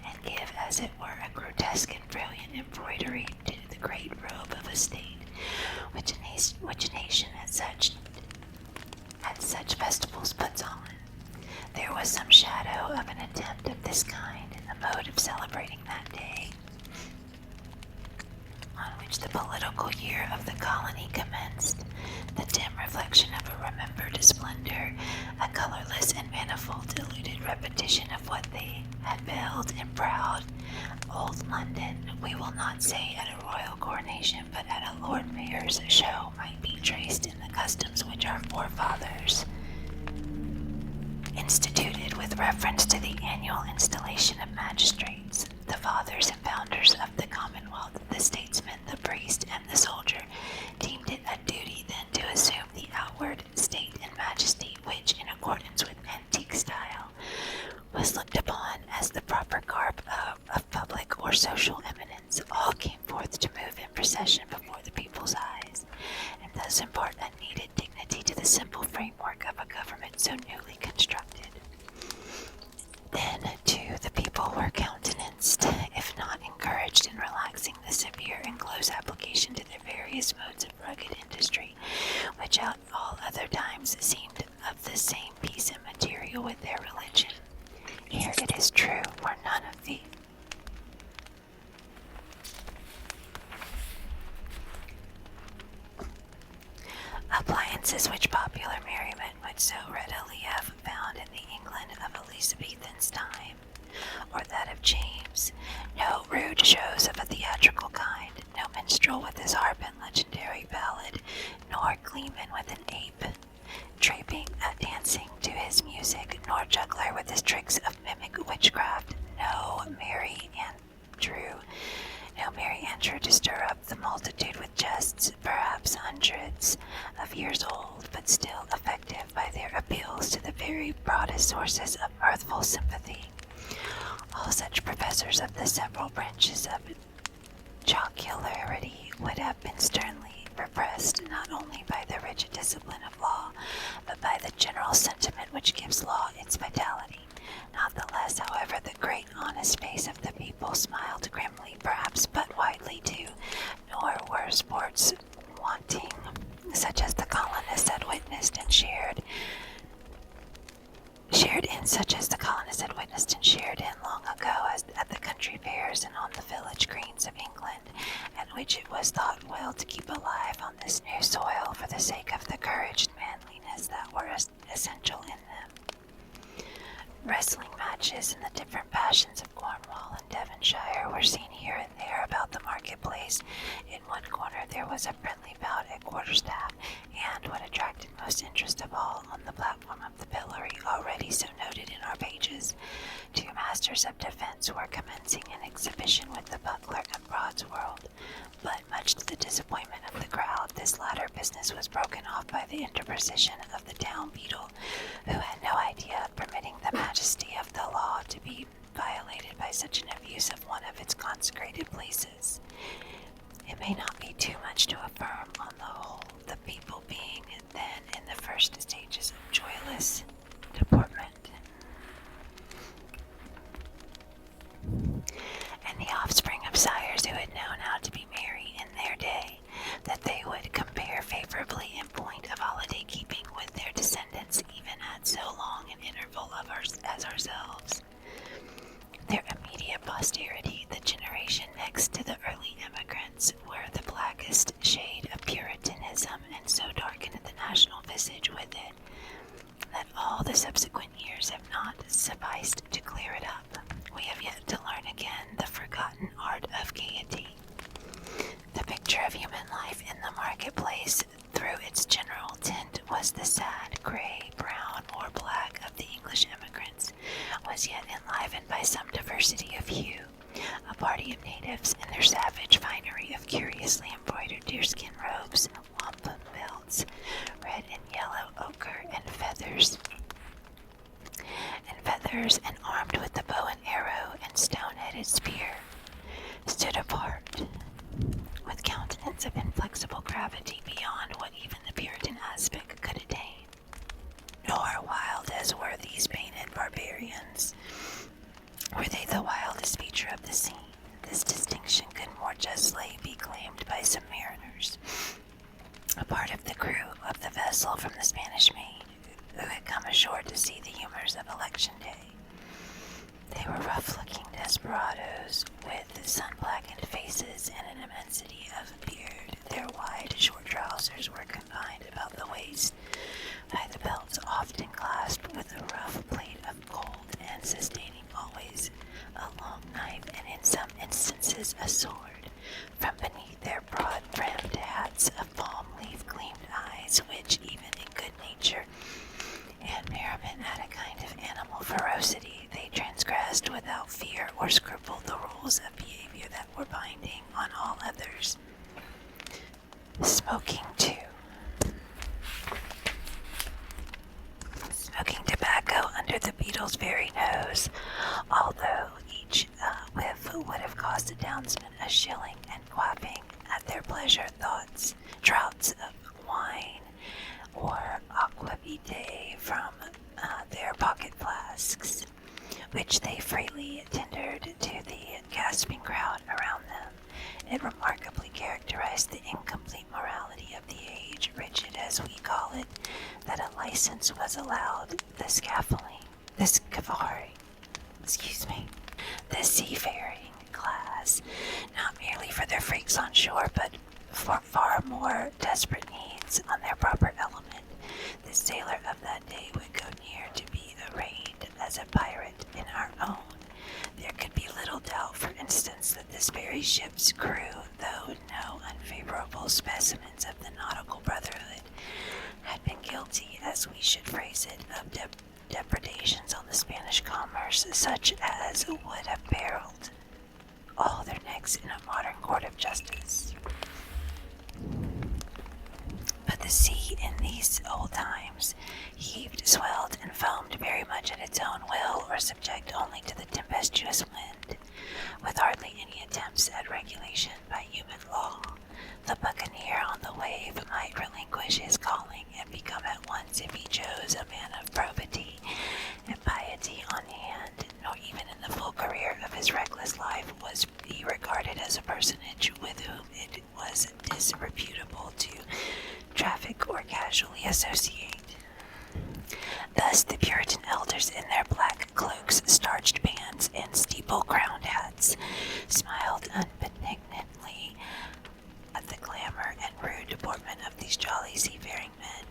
and give, as it were, a grotesque and brilliant embroidery to the great robe of a state, which a nation at such festivals puts on. There was some shadow of an attempt of this kind in the mode of celebrating that day, on which the political year of the colony commenced, the dim reflection of a remembered splendor, a colorless and manifold deluded repetition of what they had veiled in proud old London. We will not say at a royal coronation, but at a Lord Mayor's show might be traced in the customs which our forefathers instituted with reference to the annual installation of magistrates. The fathers and founders of the Commonwealth, the statesman, the priest, and the soldier, deemed it a duty then to assume the outward state and majesty which, in accordance with antique style, was looked upon as the proper garb of public or social eminence. All came forth to move in procession before the people's eyes, and thus impart unneeded dignity to the simple framework of a government so newly constructed. Then, too, the people were countenanced, if not encouraged, in relaxing the severe and close application to their various modes of rugged industry, which at all other times seemed of the same piece and material with their religion. Here it is true, were none of the appliances which popular merriment would so readily have found in the England of Elizabethan's time, or that of James. No rude shows of a theatrical kind, no minstrel with his harp and legendary ballad, nor gleeman with an ape, draping dancing to his music, nor juggler with his tricks of mimic witchcraft, no merry Andrew to stir up the multitude with jests, perhaps hundreds of years old, but still effective by their appeals to the very broadest sources of mirthful sympathy. All such professors of the several branches of jocularity would have been sternly repressed, not only by the rigid discipline of law, but by the general sentiment which gives law its vitality. Not the less, however, the great honest face of the people smiled grimly, perhaps, but widely too, nor were sports wanting, such as the colonists had witnessed and shared in long ago, as at the country fairs and on the village greens of England, and which it was thought well to keep alive on this new soil for the sake of the courage and manliness that were essential in them. Wrestling matches in the different passions of Cornwall and Devonshire were seen here and there about the marketplace. In one corner there was a friendly bout at quarterstaff, and what attracted most interest of all, on the platform of the pillory, already so noted in our pages, 2 masters of defense were commencing an exhibition with the buckler and broadsword. But much to the disappointment of the crowd, this latter business was broken off by the interposition of the town beadle, who had no idea of permitting the majesty of the law to be violated by such an abuse of one of its consecrated places. It may not be too much to affirm, on the whole, the people being then in the first stages of joyless deportment, and the offspring of sires who had known how to be merry in their day, that they would compare favorably in point of holiday keeping with their descendants, even at so long an interval as ourselves. Their immediate posterity, the generation next to the early emigrants, were the blackest shade of Puritanism, and so darkened the national visage with it, that all the subsequent years have not sufficed to clear it up. We have yet to learn again the forgotten art of gaiety. The picture of human life in the marketplace, through its general tint, was the sad gray, brown, or black of the English emigrants, was yet enlivened by some diversity of hue. A party of natives, in their savage finery of curiously embroidered deerskin robes, wampum belts, red and yellow ochre, and feathers, and armed with the bow and arrow and stone-headed spear, stood apart, with countenance of inflexible gravity beyond what even the Puritan aspect could attain. Nor wild as were these painted barbarians, were they the wildest feature of the scene. This distinction could more justly be claimed by some mariners, a part of the crew of the vessel from the Spanish Main, who had come ashore to see the humors of election day. They were rough-looking desperadoes, with sun-blackened faces and an immensity of beard. Their wide, short trousers were confined about the waist by the belts often clasped with a rough plate of gold, and sustaining always a long knife, and in some instances a sword. From beneath their broad-brimmed hats of palm-leaf gleamed eyes, which, even in good nature and merriment at a kind of animal ferocity, they transgressed without fear or scruple the rules of behavior that were binding on all others. Smoking tobacco under the beadle's very nose, although each whiff would have cost the townsman a shilling, and quaffing at their pleasure draughts of wine or aquavit which they freely tendered to the gasping crowd around them. It remarkably characterized the incomplete morality of the age, rigid as we call it, that a license was allowed the seafaring class, not merely for their freaks on shore, but for far more desperate needs on their proper element. The sailor of that day would go near to be arraigned as a pirate in our own. There could be little doubt, for instance, that this very ship's crew, though no unfavorable specimens of the nautical brotherhood, had been guilty, as we should phrase it, of depredations on the Spanish commerce, such as would have periled all their necks in a modern court of justice. But the sea in these old times heaved, swelled, and foamed very much at its own will, or subject only to the tempestuous wind, with hardly any attempts at regulation by human law. The buccaneer on the wave might relinquish his calling and become at once, if he chose, a man of probity and piety on hand, nor even in the full career of his reckless life was he regarded as a personage with whom it was disreputable to traffic or casually associate. Thus the Puritan elders in their black cloaks, starched bands, and steeple-crowned hats smiled unbenignantly at the glamour and rude deportment of these jolly seafaring men,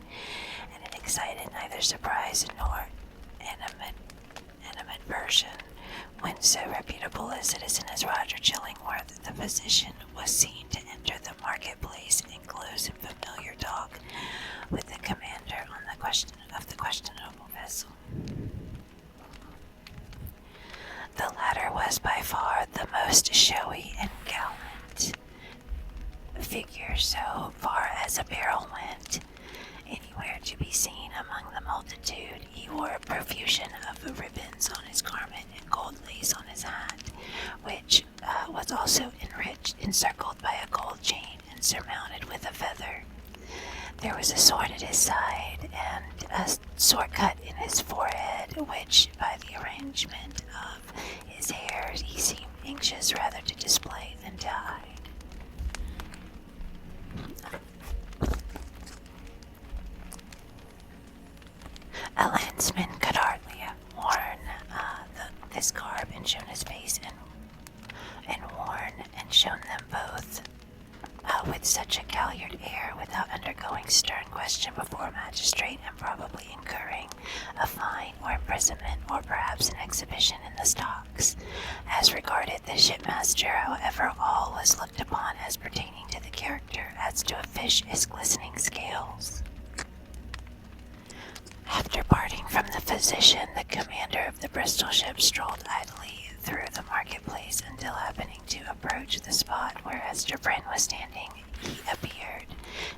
and it excited neither surprise nor animadversion when so reputable a citizen as Roger Chillingworth, the physician, was seen to enter the marketplace in close and familiar talk with the commander on the questionable vessel. The latter was by far the most showy and gallant figure, so far as apparel went, anywhere to be seen among the multitude. He wore a profusion of ribbons on his garment and gold lace on his hat, which was also encircled by a gold chain and surmounted with a feather. There was a sword at his side and a sword cut in his forehead, which, by the arrangement of his hair, he seemed anxious rather to display than to hide. A landsman could hardly have worn this garb and shown his face and worn and shown them both with such a galliard air without undergoing stern question before a magistrate and probably incurring a fine or imprisonment or perhaps an exhibition in the stocks. As regarded the shipmaster, however, all was looked upon as pertaining to the character as to a fish his glistening scales. After parting from the physician, the commander of the Bristol ship strolled idly through the marketplace until, happening to approach the spot where Esther Prynne was standing, he appeared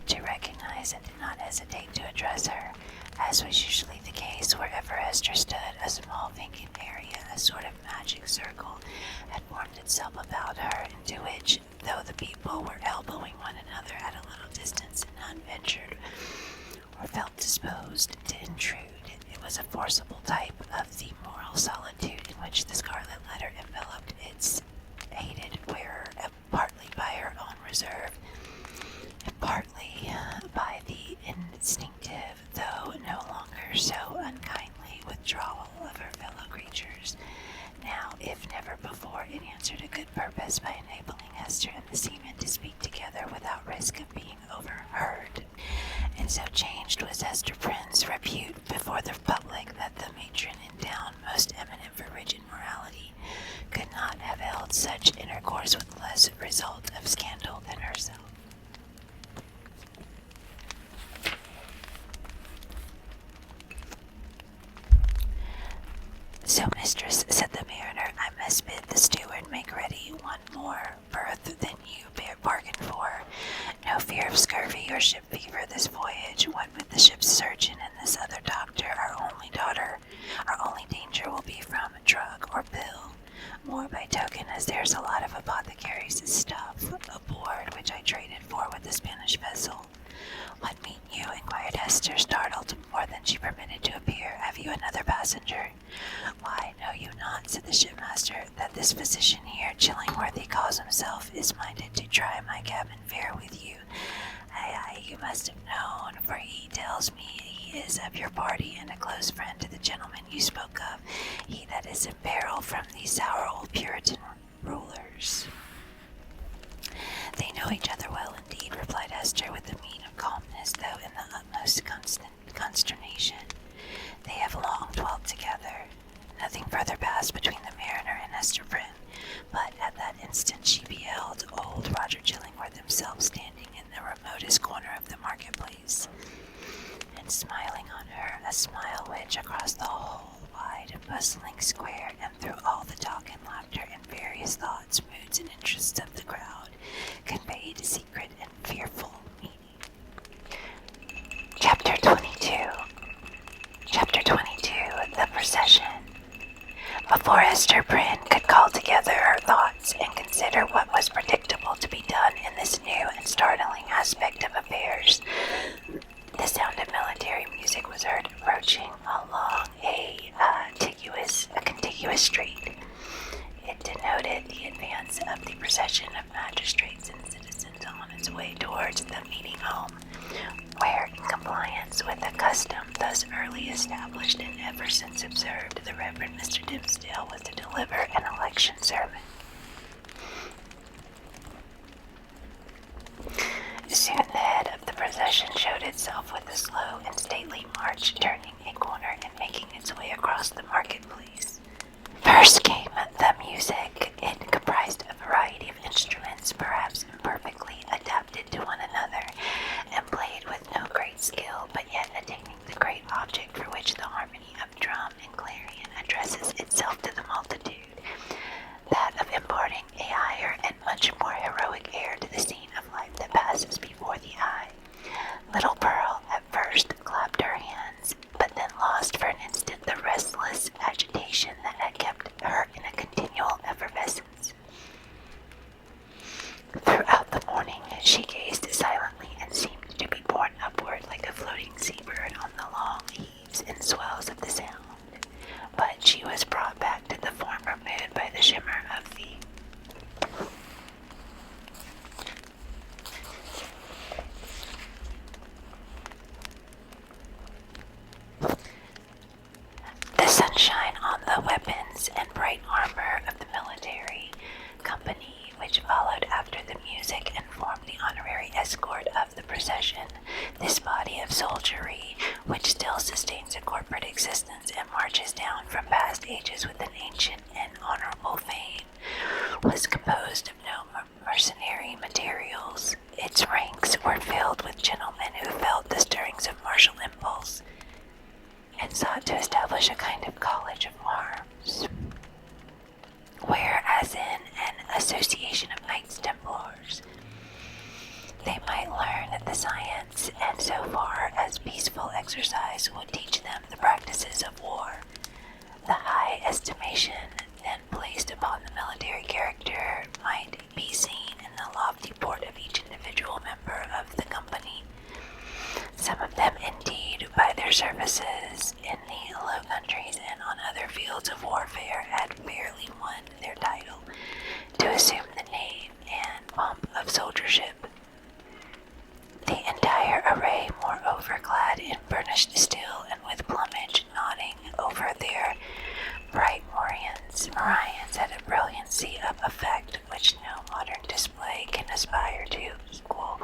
to recognize and did not hesitate to address her. As was usually the case wherever Esther stood, a small vacant area, a sort of magic circle, had formed itself about her, into which, though the people were elbowing one another at a little distance, none ventured or felt disposed to intrude. It was a forcible type of the moral solitude in which the Scarlet Letter enveloped its hated wearer, partly by her own reserve, and partly by the instinctive, though no longer so unkindly, withdrawal of her fellow creatures. Now, if never before, it answered a good purpose by enabling Esther and the seamen to speak together without risk of being overheard. And so changed was Esther Prynne's repute before the public that the matron in town, most eminent for rigid morality, could not have held such intercourse with less result of scandal than herself. So, mistress, said the mariner, I must bid the steward make ready one more berth than you bargained for. No fear of scurvy or ship fever this voyage. What with the ship's surgeon and this other doctor, our only danger will be from drug or pill. More by token, as there's a lot of apothecaries' stuff aboard, which I traded for with the Spanish vessel. What mean you? Inquired Esther, startled more than she permitted to appear. Have you another passenger? Why, "I know you not," said the shipmaster, "that this physician here, Chillingworthy calls himself, is minded to try my cabin fare with you. Aye, you must have known, for he tells me he is of your party and a close friend to the gentleman you spoke of, he that is in peril from these sour old Puritan rulers." "They know each other well indeed," replied Esther, with a mien of calmness, though in the utmost consternation. "They have long dwelt together." Nothing further passed between the mariner and Esther Prynne, but at that instant she beheld old Roger Chillingworth himself standing in the remotest corner of the marketplace, and smiling on her a smile which, across the whole wide and bustling square, and through all the talk and laughter and various thoughts, moods, and interests of the crowd, conveyed secret and fearful meaning. Chapter 22. The Procession. Before Esther Prynne could call together her thoughts and consider what was predictable to be done in this new and startling aspect of affairs, the sound of military music was heard approaching along a contiguous street. It denoted the advance of the procession of magistrates and citizens on its way towards the meeting home, where, in compliance with a custom thus early established and ever since observed, the Reverend Mr. Dimmesdale was to deliver an election sermon. Soon the head of the procession showed itself with a slow and stately march, turning a corner and making its way across the marketplace. First came the music. It comprised a variety of instruments, perhaps imperfectly adapted to one another, and played with no great skill, but yet attaining the great object for which the harmony of drum and clarion addresses itself to the multitude, that of imparting a higher and much more heroic air to the scene of life that passes before the eye. Little Pearl at first clapped her hands, but then lost for an instant the restless agitation that had kept her in a continual effervescence. Throughout the morning she gazed silently and seemed to be borne upward like a floating seabird on the long heaves and swells of the sound, but she was brought back to the former mood by the shimmer of the sunshine on the weapons and bright armor of the military company which followed after the music and formed the honorary escort of the procession. This body of soldiery, which still sustains a corporate existence and marches down from past ages with an ancient and honorable fame, was composed of no mercenary materials. Its ranks were filled with gentlemen who felt the stirrings of martial impulse, and sought to establish a kind of college of arms, where, as in an association of Knights Templars, they might learn the science, and so far as peaceful exercise would teach them the practices of war. The high estimation then placed upon the military character might be seen in the lofty port of each individual member of the company. Some of them, indeed, by their services in the Low Countries and on other fields of warfare, had fairly won their title to assume the name and pomp of soldiership. The entire array, moreover, clad in burnished steel and with plumage nodding over their bright morions, had a brilliancy of effect which no modern display can aspire to equal.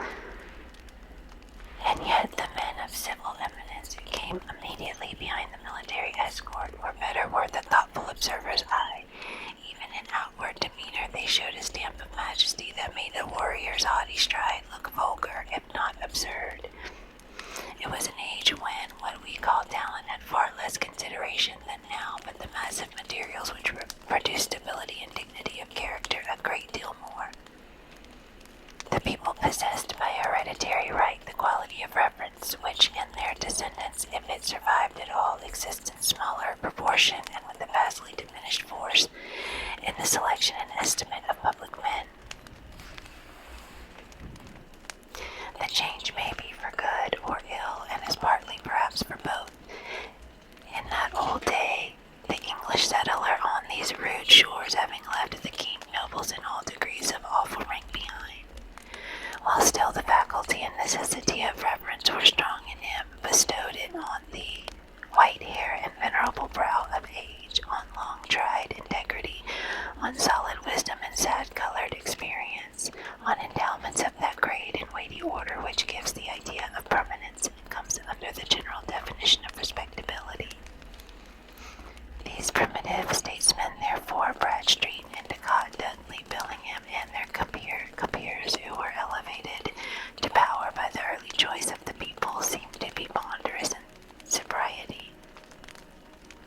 And yet the men of civil eminence who came immediately behind the military escort were better worth a thoughtful observer's eye. Even in outward demeanor they showed a stamp of majesty that made the warrior's haughty stride look vulgar, if not absurd. It was an age when what we call talent had far less consideration than now, but the massive materials which produced stability and dignity of character a great deal more. The people possessed by hereditary right the quality of reverence which in their descendants, if it survived at all, exists in smaller proportion and with a vastly diminished force in the selection and estimate of public men. The change may be for good or ill, and is partly perhaps for both. In that old day, the English said a shores, having left the king, nobles, and all degrees of awful rank behind. While still the faculty and necessity of reverence were strong in him, bestowed it on the white hair and venerable brow of age, on long-tried integrity, on solid wisdom and sad-colored experience, on endowments of that grade and weighty order which gives the idea of permanence and comes under the general definition of respectability. These primitive statesmen, therefore, Bradstreet, Endicott, Dudley, Bellingham, and their compeers who were elevated to power by the early choice of the people, seem to be ponderous in sobriety.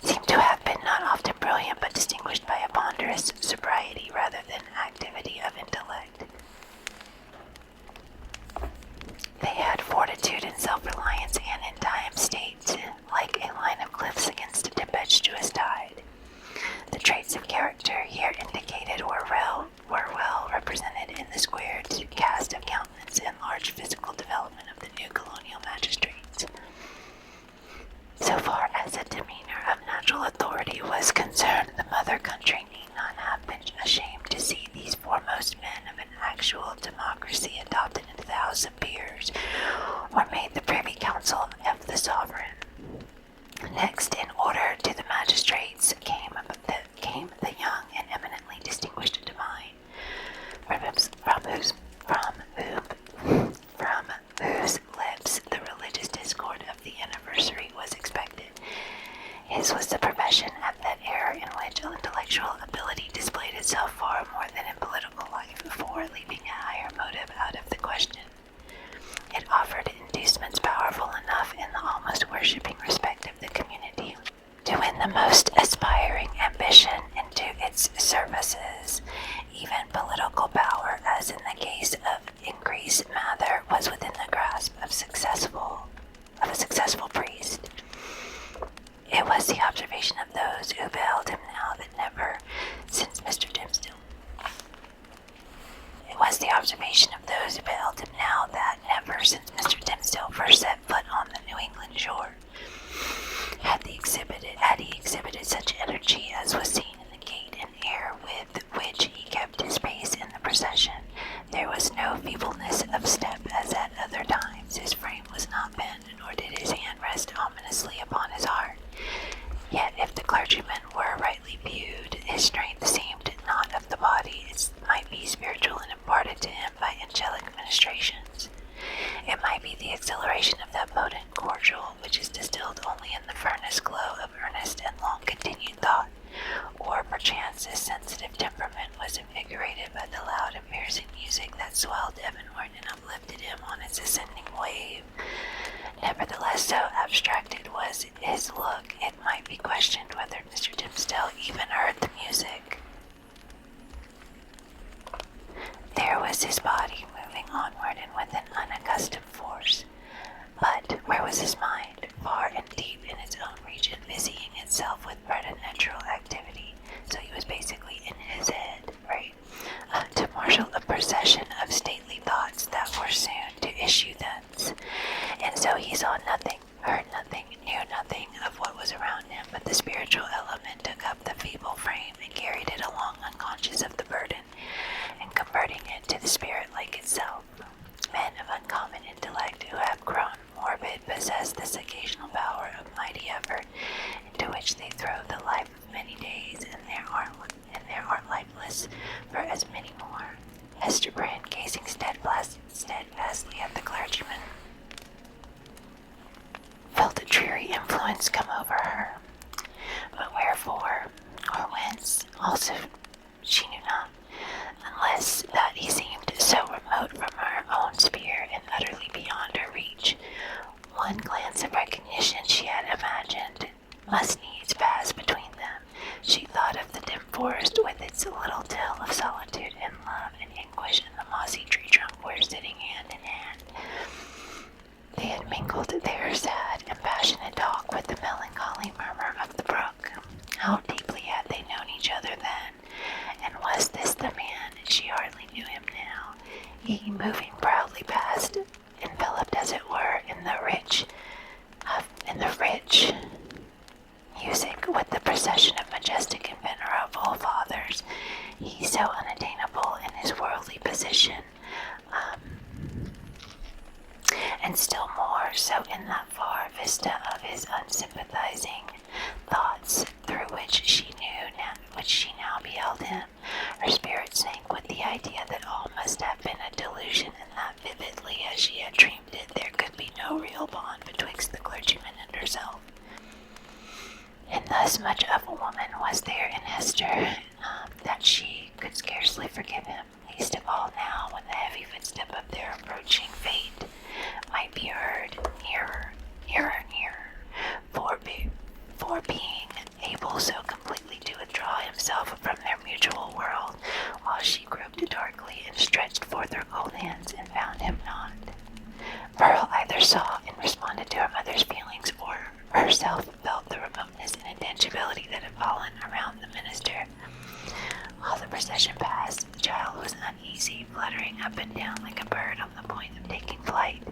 Seem to have been not often brilliant, but distinguished by a ponderous sobriety rather than activity of intellect. They had fortitude and self-reliance, and in time stayed like a line of cliffs against a tempestuous tide. The traits of character here indicated were well represented in the squared cast of countenance and large physical development of the new colonial magistrates. So far as the demeanor of natural authority was concerned, the mother country need not have been ashamed to see these foremost men of an actual democracy adopted into the House of Peers, or made the Privy Council of the sovereign. Next in order to the magistrates came the young and eminently distinguished divine, from whose lips the religious discord of the anniversary was expected. His was the profession at that era in which intellectual ability displayed itself far more than in political life, for leaving a higher motive out of the question. It offered inducements powerful enough in the almost worshipping respect of the community to win the most aspiring ambition into its services. Even political power, as in the case of Increase Mather, was within the grasp of a successful priest. It was the observation of those who beheld him now that never since Mr. Dimmesdale first set foot on the New England shore had he exhibited such energy as was seen in the gait and air with which he kept his pace in the procession. There was no feebleness of step as at other times. His frame was not bent, nor did his hand rest ominously upon his heart. Yet if the clergyman were rightly viewed, his strength seemed not of the body. It might be spiritual and imparted to him by angelic ministrations. It might be the exhilaration of that potent cordial which is distilled only in the furnace glow of earnest and long-continued thought, or perchance his sensitive temperament was invigorated by the loud and piercing music that swelled heavenward and uplifted him on its ascending wave. Nevertheless, so abstracted was his look, it might be questioned whether Mr. Dimmesdale even heard the music. There was his body moving onward and with an unaccustomed force. But where was his mind? Far and deep in its own region, busying itself with preternatural activity. So he was basically in his head, right? To marshal a procession of stately thoughts that were soon to issue thence. And so he saw nothing, heard nothing, knew nothing of what was around him, but the spiritual element took up the feeble frame and carried it along unconscious of the burden, and converting it to the spirit like itself. Men of uncommon intellect who have grown morbid possess this occasional power of mighty effort, into which they throw the life of many days, and there are lifeless for as many more. Hester Prynne, gazing steadfastly at the clergyman, felt a dreary influence come over her, but wherefore or whence also she knew not, unless that he seemed so remote from her own sphere and utterly beyond her reach. One glance of recognition she had imagined must needs pass between them. She thought of the dim forest with its little tale of solitude and love and anguish, and the mossy tree trunk where sitting hand in hand they had mingled their sad and passionate talk with the melancholy murmur of the brook. How deeply had they known each other then, and was this the man? She hardly knew him now. He, moving proudly past, enveloped as it were in the rich music with the procession of majestic and venerable fathers Thus much of a woman was there in Esther that she could scarcely forgive him, least of all now when the heavy footstep of their approaching fate might be heard nearer, nearer, nearer, for being able so completely to withdraw himself from their mutual world, while she groped darkly and stretched forth her cold hands and found him not. Pearl either saw and responded to her mother's feelings, or herself felt the remoteness and intangibility that had fallen around the minister. While the procession passed, the child was uneasy, fluttering up and down like a bird on the point of taking flight.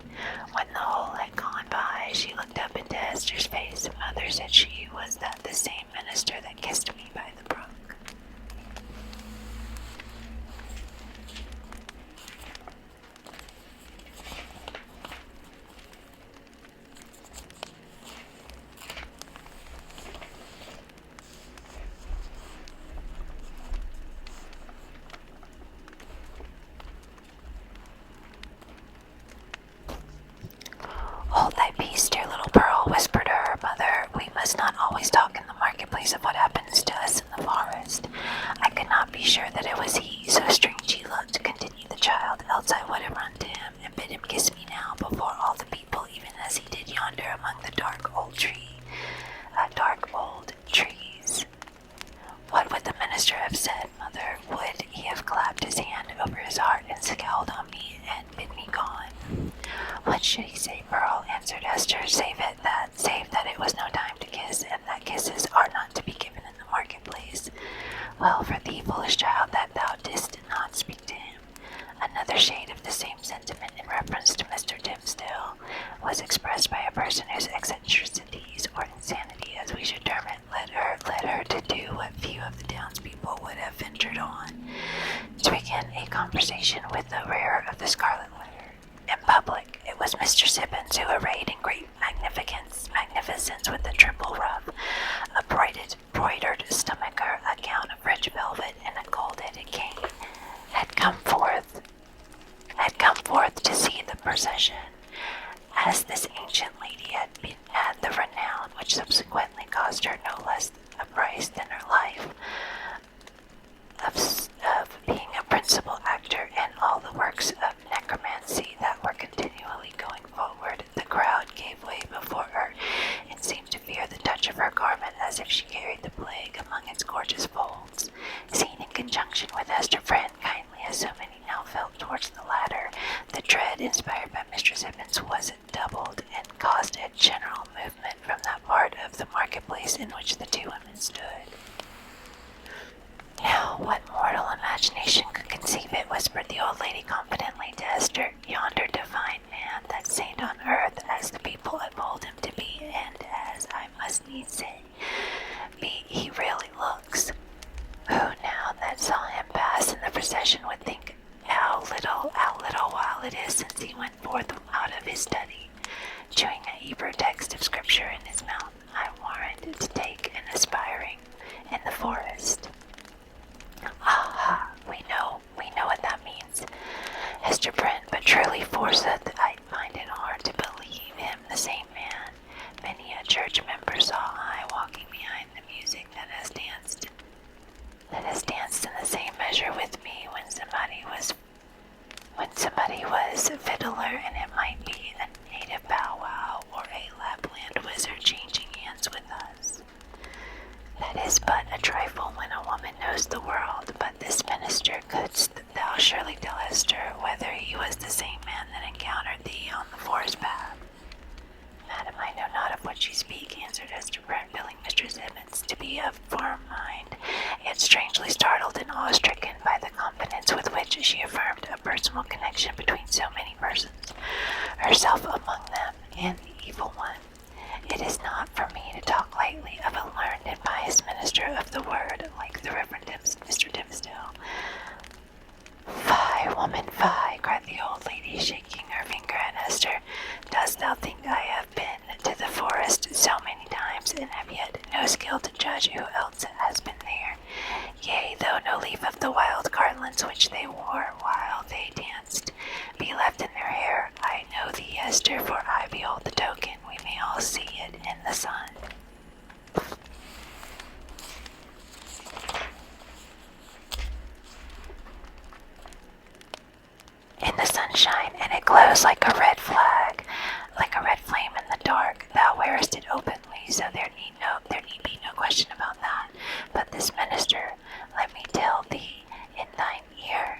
When the whole had gone by, she looked up into Esther's face. Mother, said she, was that the same minister that kissed me by the brook? Hold thy peace, dear little Pearl, whispered her mother. We must not always talk in the marketplace of what happens to us in the forest. I could not be sure that it was he, so strange he looked, continued the child, else I would have run to him and bid him kiss me now before all the people, even as he did yonder among the dark old trees. What would the minister have said, mother? Would he have clapped his hand over his heart and scowled on me and bid me gone? What should he say, Pearl? Answered Esther, save that it was no time to kiss, and that kisses are not to be given in the marketplace. Well for thee, foolish child, that thou didst not speak to him. Another shade of the same sentiment in reference to Mr. Dimmesdale was expressed by a person whose eccentricities, or insanity as we should term it, led her to do what few of the townspeople would have ventured on, to begin a conversation with the wearer of the Scarlet Letter. In public, it was Mr. Sibbins who, arrayed in great magnificence with a triple ruff, a broidered stomacher, a gown of rich velvet, and a gold-headed cane, had come forth to see the procession. As this ancient lady had the renown which subsequently caused her no less a price than her life, of being a principal actor in all the works of necromancy that were continually going forward, the crowd gave way before her and seemed to fear the touch of her garment as if she carried the plague among its gorgeous folds. Seen in conjunction with Esther Friend, kindly as so many now felt towards the latter, the dread inspired by Mistress Evans was doubled and caused a general movement from that part of the marketplace in which the two women stood. Now, what mortal imagination could conceive it, whispered the old lady confidently to Esther, yonder divine man, that saint on earth, as the people uphold him to be, and as I must needs say, he really looks. Who now that saw him pass in the procession would think how little while it is since he went forth out of his study, chewing a Hebrew text of scripture in his mouth, I warrant, to take an aspiring in the forest. Aha, we know what that means, Hester Brent, but truly forsooth I find it hard to believe him the same man. Many a church member saw I walking behind the music that has danced in the same measure with me when somebody was a fiddler, and it might be a native powwow or a Lapland wizard changing hands with us. That is but a trifle when a woman knows the world, but this minister, couldst thou surely tell Esther whether he was the same man that encountered thee on the forest path? Madam, I know not of what you speak, answered Esther Brent, feeling Mistress Evans to be of firm mind, yet strangely startled and awe-stricken by the confidence with which she affirmed a personal connection between so many persons, herself among them and the evil one. It is not for me to talk lightly of a learned and pious minister of the word like the Reverend Mr. Dimmesdale. Fie, woman, fie, cried the old lady, shaking her finger at Esther. Dost thou think I have been to the forest so many times, and have yet no skill to judge who else has been there? Yea, though no leaf of the wild garlands which they wore while they danced be left in their hair, I know thee, Esther, for I behold the token. We may all see it in the sun. glows like a red flag, like a red flame in the dark. Thou wearest it openly, so there need be no question about that. But this minister, let me tell thee in thine ear,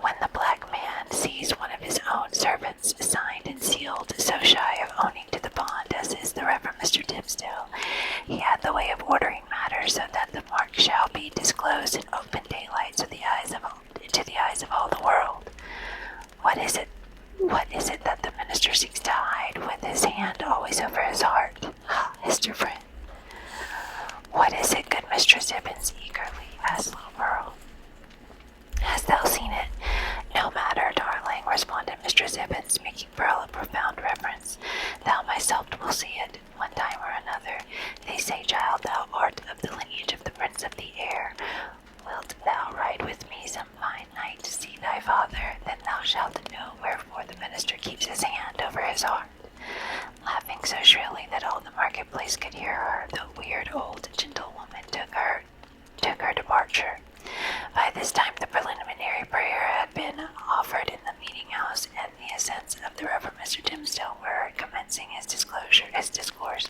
when the black man sees one of his own servants signed and sealed, so shy of owning to the bond as is the Reverend Mr. Dimsdale, he hath the way of ordering matters so that the mark shall be disclosed in open daylight to the eyes of all the world. What is it that the minister seeks to hide with his hand always over his heart? Ah, Mr. Friend. What is it, good Mistress Ibbins? Eagerly asked little Pearl. Hast thou seen it? No matter, darling, responded Mistress Ibbins, making Pearl a profound reverence. Thou myself will see it, one time or another. They say, child, thou art of the lineage of the Prince of the Air. Wilt thou ride with me some fine night to see thy father? Then thou shalt know wherefore the minister keeps his hand over his heart. Laughing so shrilly that all the marketplace could hear her, the weird old gentlewoman took her departure. By this time the preliminary prayer had been offered in the meeting house, and the assents of the Reverend Mr. Dimsdale were commencing his discourse.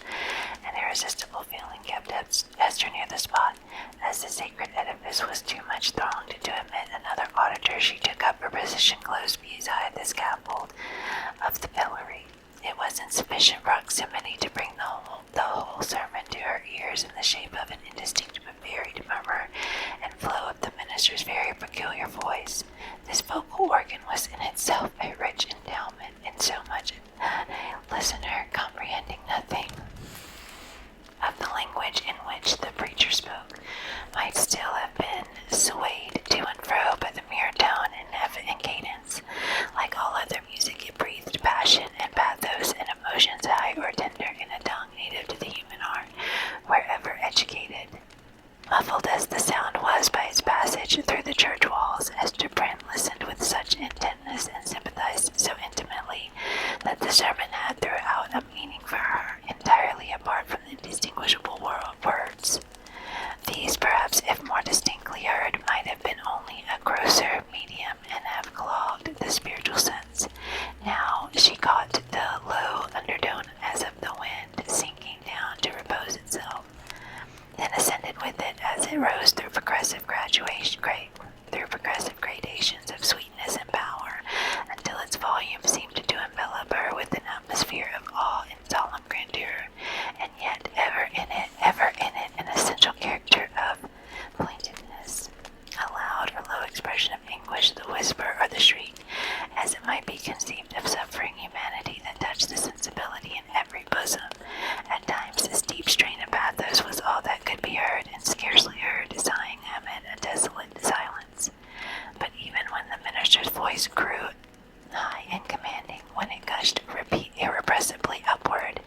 An irresistible feeling kept Esther near the spot. As the sacred edifice was too much thronged to admit another auditor, she took up her position close beside the scaffold of the pillory. It was in sufficient proximity to bring the whole sermon to her ears in the shape of an indistinct but varied murmur and flow of the minister's very peculiar voice. This vocal organ was in itself a rich endowment, insomuch that a listener, comprehending nothing of the language in which the preacher spoke, might still have been swayed to and fro by the mere tone and cadence. Like all other music, it breathed passion and pathos and emotions high or tender in a tongue native to the human heart, wherever educated. Muffled as the sound was by its passage through the church walls, Esther Prynne listened with such intentness and sympathized so intimately that the sermon had throughout a meaning for her entirely apart from the distinguishable words. These, perhaps, if more distinctly heard, might have been only a grosser medium and have clogged the spiritual sense. Now she caught the low undertone as of the wind sinking down to repose itself, then ascended with it as it rose through progressive gradations of sweetness and power, until its volume seemed to envelop her with an atmosphere of awe and solemn grandeur, and yet ever in it an essential character of plaintiveness, a loud or low expression of anguish, the whisper or the shriek, as it might be conceived, of suffering humanity that touched the sensibility in every bosom. At times this deep strain of pathos was all that could be heard, and scarcely heard, sighing amid a desolate silence. But even when the minister's voice grew high and commanding, when it gushed irrepressibly upward,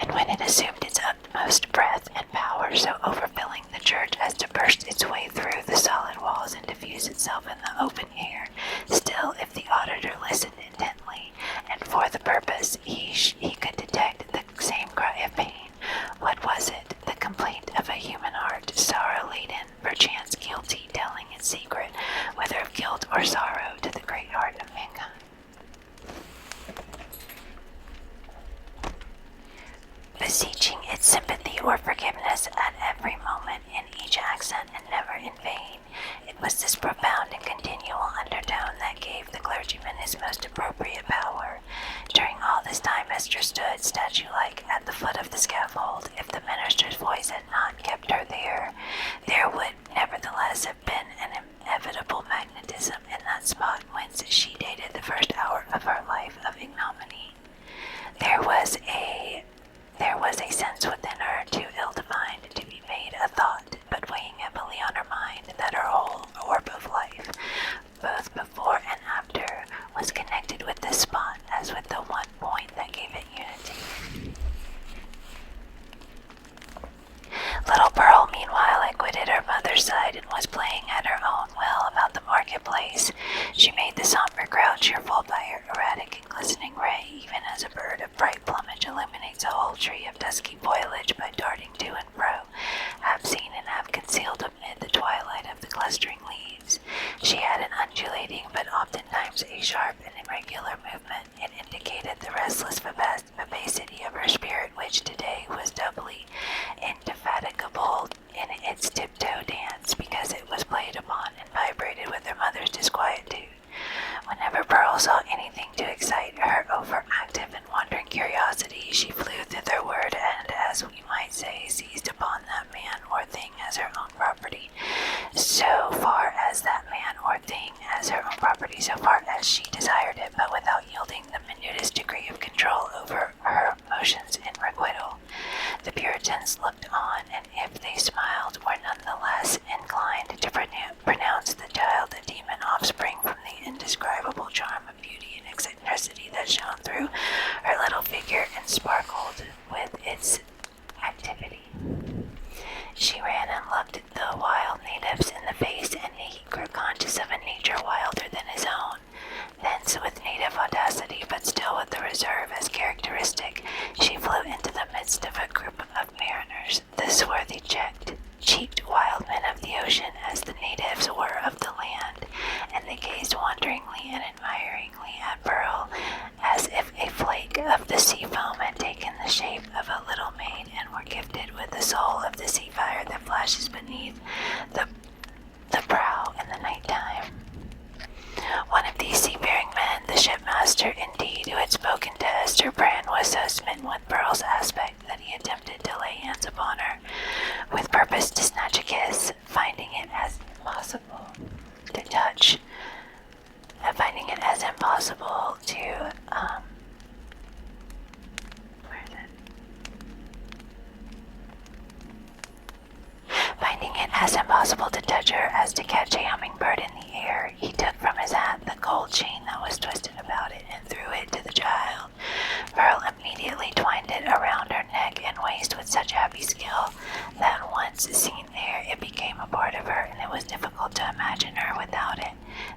and when it assumed its utmost breadth and power, so overfilling the church as to burst its way through the solid walls and diffuse itself in the open air, still, if the auditor listened intently, and for the purpose, he could detect the same cry of pain. What was it? The complaint of a human heart, sorrow-laden, perchance guilty, telling its secret, whether of guilt or sorrow, to the great heart of mankind. Beseeching its sympathy or forgiveness at every moment, in each accent, and never in vain. It was this profound and continual undertone that gave the clergyman his most appropriate power. During all this time Esther stood, statue-like, at the foot of the scaffold. If the minister's voice had not kept her there, there would nevertheless have been an inevitable magnetism in that spot whence she dated the first hour of her life of ignominy. There was a sense within her too ill-defined to be made a thought, but weighing heavily on her mind, that her whole orb of life, both before and after, was connected with this spot as with the one point that gave it unity. Little Pearl, meanwhile, had quitted her mother's side and was playing at her own will about the marketplace. She made the somber crowd cheerful by her erratic and glistening ray, even as a bird of bright plumage illuminates a whole tree of dusky foliage by darting to and fro, half seen and half concealed amid the twilight of the clustering leaves. She had an undulating but oftentimes a sharp Puritans looked on, and if they smiled, were nonetheless inclined to pronounce the child a demon offspring from the indescribable charm of beauty and eccentricity that shone through her little figure and sparkled with its activity. She ran and looked the wild natives in the face, and he grew conscious of a nature wilder than his own. Thence, with native audacity, but still with the reserve as characteristic, she flew into the midst of a group of mariners. The swarthy cheeked wild men of the ocean as the natives were of the land, and they gazed wonderingly and admiringly at Pearl, as if a flake of the sea foam had taken the shape of a little maid, and were gifted with the soul of the sea fire that flashes beneath the prow in the night time. One of these seafaring men, the shipmaster indeed, who had spoken to Esther Brand, was so smitten with Pearl's aspect that he attempted to lay hands upon her, with purpose to snatch a kiss, finding it as impossible to touch her as to catch a hummingbird in the air. He took from his hat the gold chain that was twisted about it and threw it to the child. Pearl immediately twined it around her neck and waist with such happy skill that once seen there, it became a part of her, and it was difficult to imagine her without it.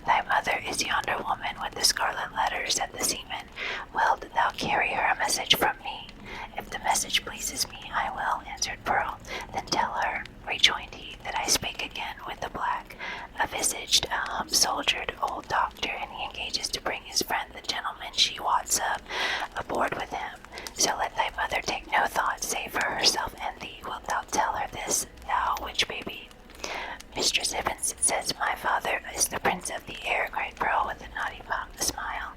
Thy mother is yonder woman with the scarlet letter, said the seaman. Wilt thou carry her a message from me? If the message pleases me, I will, answered Pearl. Then tell her, rejoined he, that I spake again with the black, a-visaged, hump-soldiered old doctor, and he engages to bring his friend, the gentleman she wots of, aboard with him. So let thy mother take no thought save for herself and thee. Wilt thou tell her this, thou witch baby? Mistress Evans says my father is the prince of the air, cried Pearl with a naughty smile.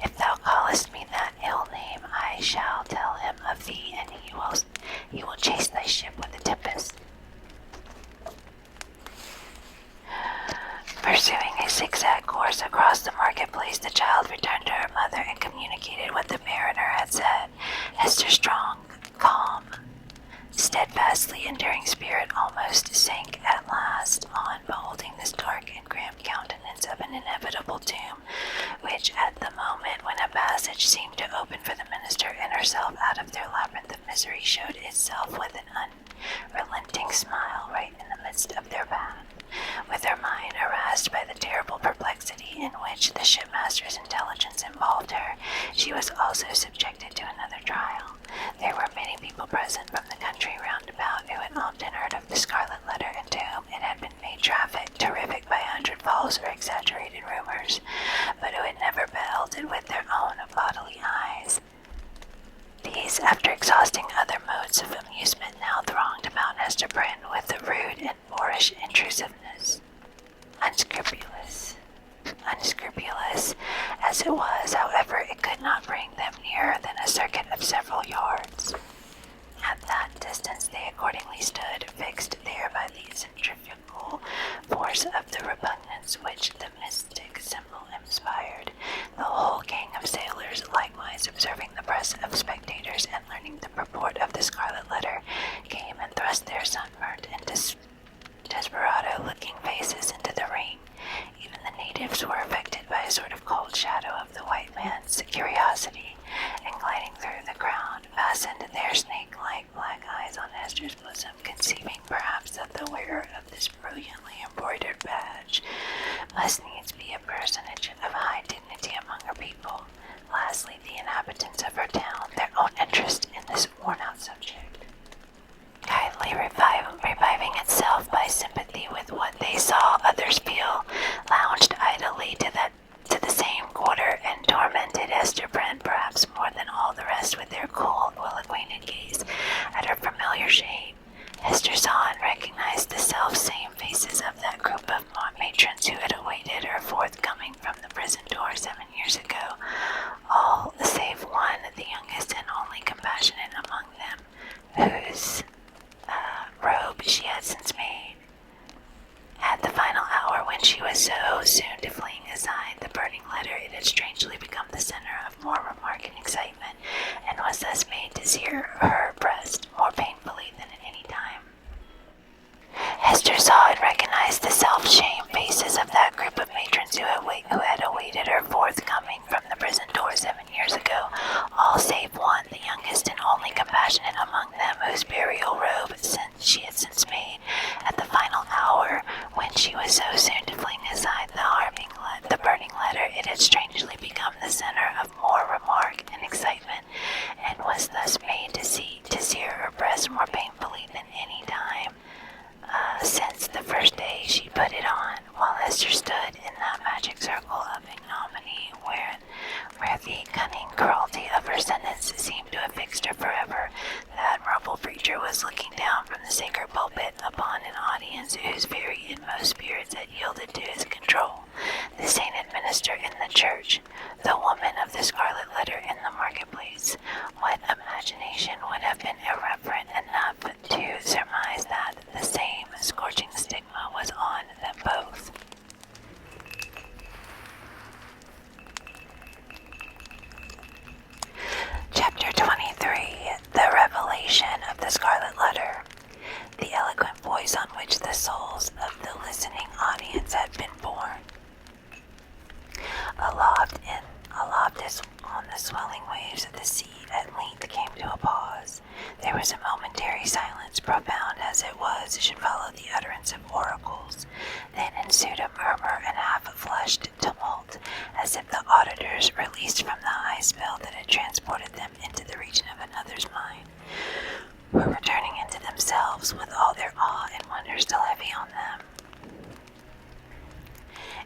If thou callest me that ill name, I shall tell him of thee, and he will chase thy ship with a tempest. Pursuing a zigzag course across the marketplace, the child returned to her mother and communicated what the mariner had said. Hester Strong, calm, steadfastly enduring spirit, almost sank at last on beholding this dark and grim countenance of an inevitable doom, which at the moment when a passage seemed to open for the minister and herself out of their labyrinth of misery showed itself with an unrelenting smile right in the midst of their path. With her mind harassed by the terrible perplexity in which the shipmaster's intelligence involved her, she was also subjected to another trial. There were many people present from the country round about who had often heard of the Scarlet Letter, and to whom it had been made terrific by 100 false or exaggerated rumors, but who had never beheld it with their own bodily eyes. These, after exhausting other modes of amusement, now thronged about Hester Prynne with a rude and boorish intrusiveness. Unscrupulous as it was, however, it could not bring them nearer than a circuit of several yards. At that distance they accordingly stood, fixed there by the centrifugal force of the repugnance which the mystic symbol inspired. The whole gang of sailors, likewise observing the press of spectators and learning the purport of the Scarlet Letter, came and thrust their sunburnt and desperado-looking faces into the ring. Even the natives were affected by a sort of cold shadow of the white man's curiosity, and gliding through the crowd, fastened their snake-like black eyes on Hester's bosom, conceiving perhaps that the wearer of this brilliantly embroidered badge must needs be a personage of high dignity among her people. Lastly, the inhabitants of her town, their own interest in this worn-out subject, kindly reviving itself by sympathy with what they saw others feel, lounged idly to the same quarter, and tormented Hester Prynne perhaps more than all the rest with their cool, well-acquainted gaze at her familiar shape. Hester saw and recognized the self-same faces of that group of matrons who had awaited her forthcoming from the prison door 7 years ago, all save one, the youngest and only compassionate among them, whose robe she had since made. At the final hour, when she was so soon to fling aside the burning letter, it had strangely become the center of more remark and excitement, and was thus made to sear her breast more painfully among them whose burial robe she had since made at the final hour when she was so soon to fling aside the burning letter. It had strangely become the center of more remark and excitement, and was thus made to sear her breast more painfully than any time since the first day she put it on, while Esther stood in that magic circle of ignominy where the cunning cruelty of her sentence seemed to have fixed her forever. The admirable preacher was looking down from the sacred pulpit upon an audience whose very inmost spirits had yielded to his control. The sainted minister in the church, the woman of the Scarlet Letter in the marketplace. What imagination would have been irreverent enough to surmise that the same scorching stigma was on them both? Chapter 23. The Revelation of the Scarlet Letter. The eloquent voice on which the souls of the listening audience had been born. Aloft as on the swelling waves of the sea, at length came to a pause. There was a momentary silence, profound as it was, should follow the utterance of oracles. Then ensued a murmur and half-flushed tumult, as if the auditors, released from the high spell that had transported them into the region of another's mind, were returning into themselves with all their awe and wonder still heavy on them.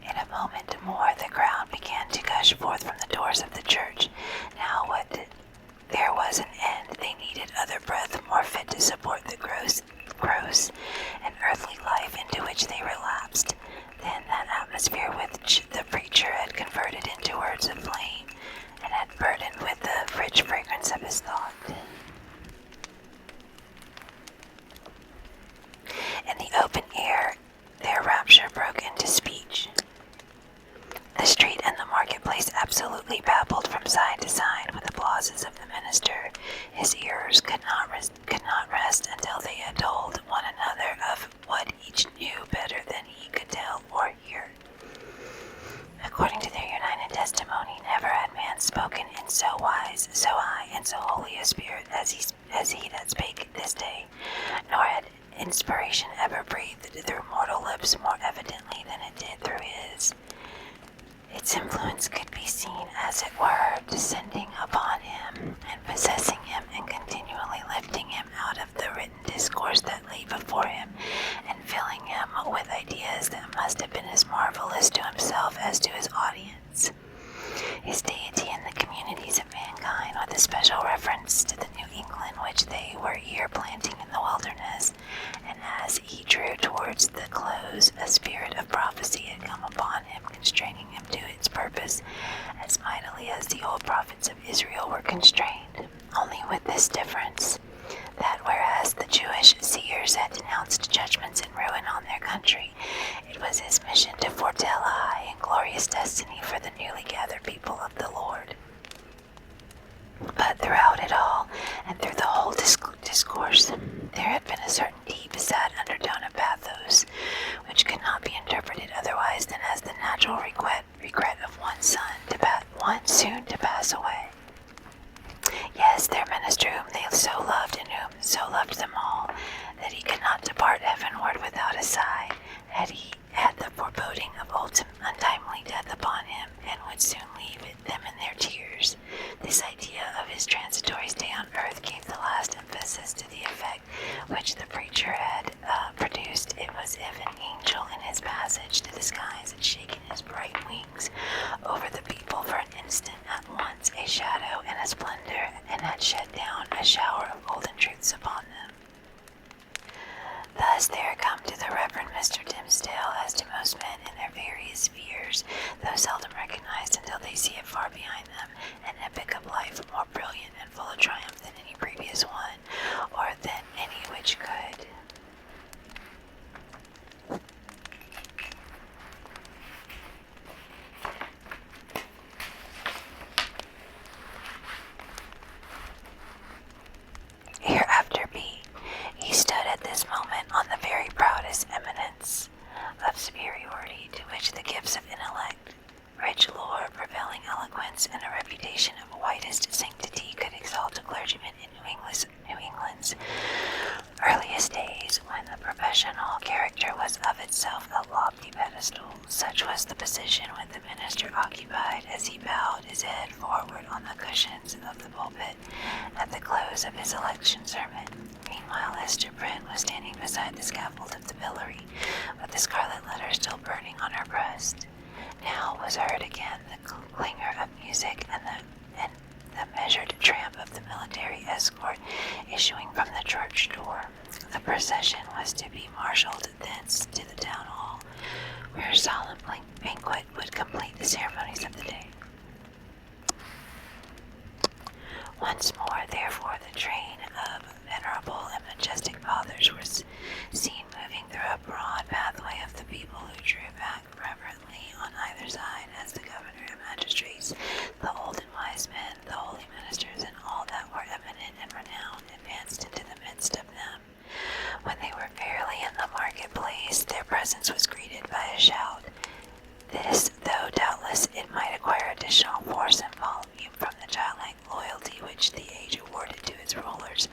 In a moment more, the crowd began to gush forth from the doors of the church. Now there was an end. They needed other breath more fit to support the gross and earthly life into which they relapsed. Then that atmosphere which the preacher had converted into words of flame, and had burdened with the rich fragrance of his thought. In the open air, their rapture broke into speech. The street and the marketplace absolutely babbled from side to side with applauses of the minister. His ears could not rest until they had told one another of what each knew better than he could tell or hear. According to their united testimony, never had man spoken in so wise, so high, and so holy a spirit as he that spake this day, nor had inspiration ever breathed through mortal lips more evidently than it did through his. Its influence could be seen, as it were, descending upon him, and possessing him, and continually lifting him out of the written discourse that lay before him, and filling him with ideas that must have been as marvelous to himself as to his audience. His deity in the communities of mankind, with a special reference to the New England which they were here planting in the wilderness, and as he drew towards the close, a spirit of prophecy had come upon him, constraining him to its purpose as mightily as the old prophets of Israel were constrained, only with this difference, that whereas the Jewish seers had denounced judgments and ruin on their country, it was his mission to foretell a high and glorious destiny for the newly gathered people of the Lord. But throughout it all, and through the whole discourse, there had been a certain deep, sad undertone of pathos, which could not be interpreted otherwise than as the natural regret of one soon to pass away. Yes, their minister whom they so loved, and whom so loved them all, that he could not depart heavenward without a sigh, had the foreboding of untimely death upon him, and would soon leave them in their tears. This idea of his transitory stay on earth gave the last emphasis to the effect which the preacher had produced. It was as if an angel in his passage to the skies had shaken his bright wings over the people for an instant, at once a shadow and a splendor, and had shed down a shower of golden truths upon them. Thus there come to the Reverend Mr. Dimmesdale, as to most men in their various spheres, though seldom recognized until they see it far behind them, an epic of life more brilliant and full of triumph than any previous one, or than any which could. Hereafter be. He stood at this moment on the very proudest eminence of superiority to which the gifts of intellect, rich lore, prevailing eloquence, and a reputation of widest sanctity could exalt a clergyman in New England. processional character was of itself a lofty pedestal. Such was the position which the minister occupied as he bowed his head forward on the cushions of the pulpit at the close of his election sermon. Meanwhile, Esther Prynne was standing beside the scaffold of the pillory, with the scarlet letter still burning on her breast. Now was heard again the clangor of music and the measured tramp of the military escort issuing from the church door. The procession was to be marshaled thence to the town hall, where a solemn banquet would complete the ceremonies of the day. Once more, therefore, the train of venerable and majestic fathers was seen moving through a broad pathway of the people, who drew back reverently on either side as the governor and magistrates, the old and wise men, the holy ministers, and all that were eminent and renowned advanced into the midst of them. When they were fairly in the marketplace, their presence was greeted by a shout. This, though doubtless it might acquire additional force and volume from the childlike loyalty which the age awarded to its rulers,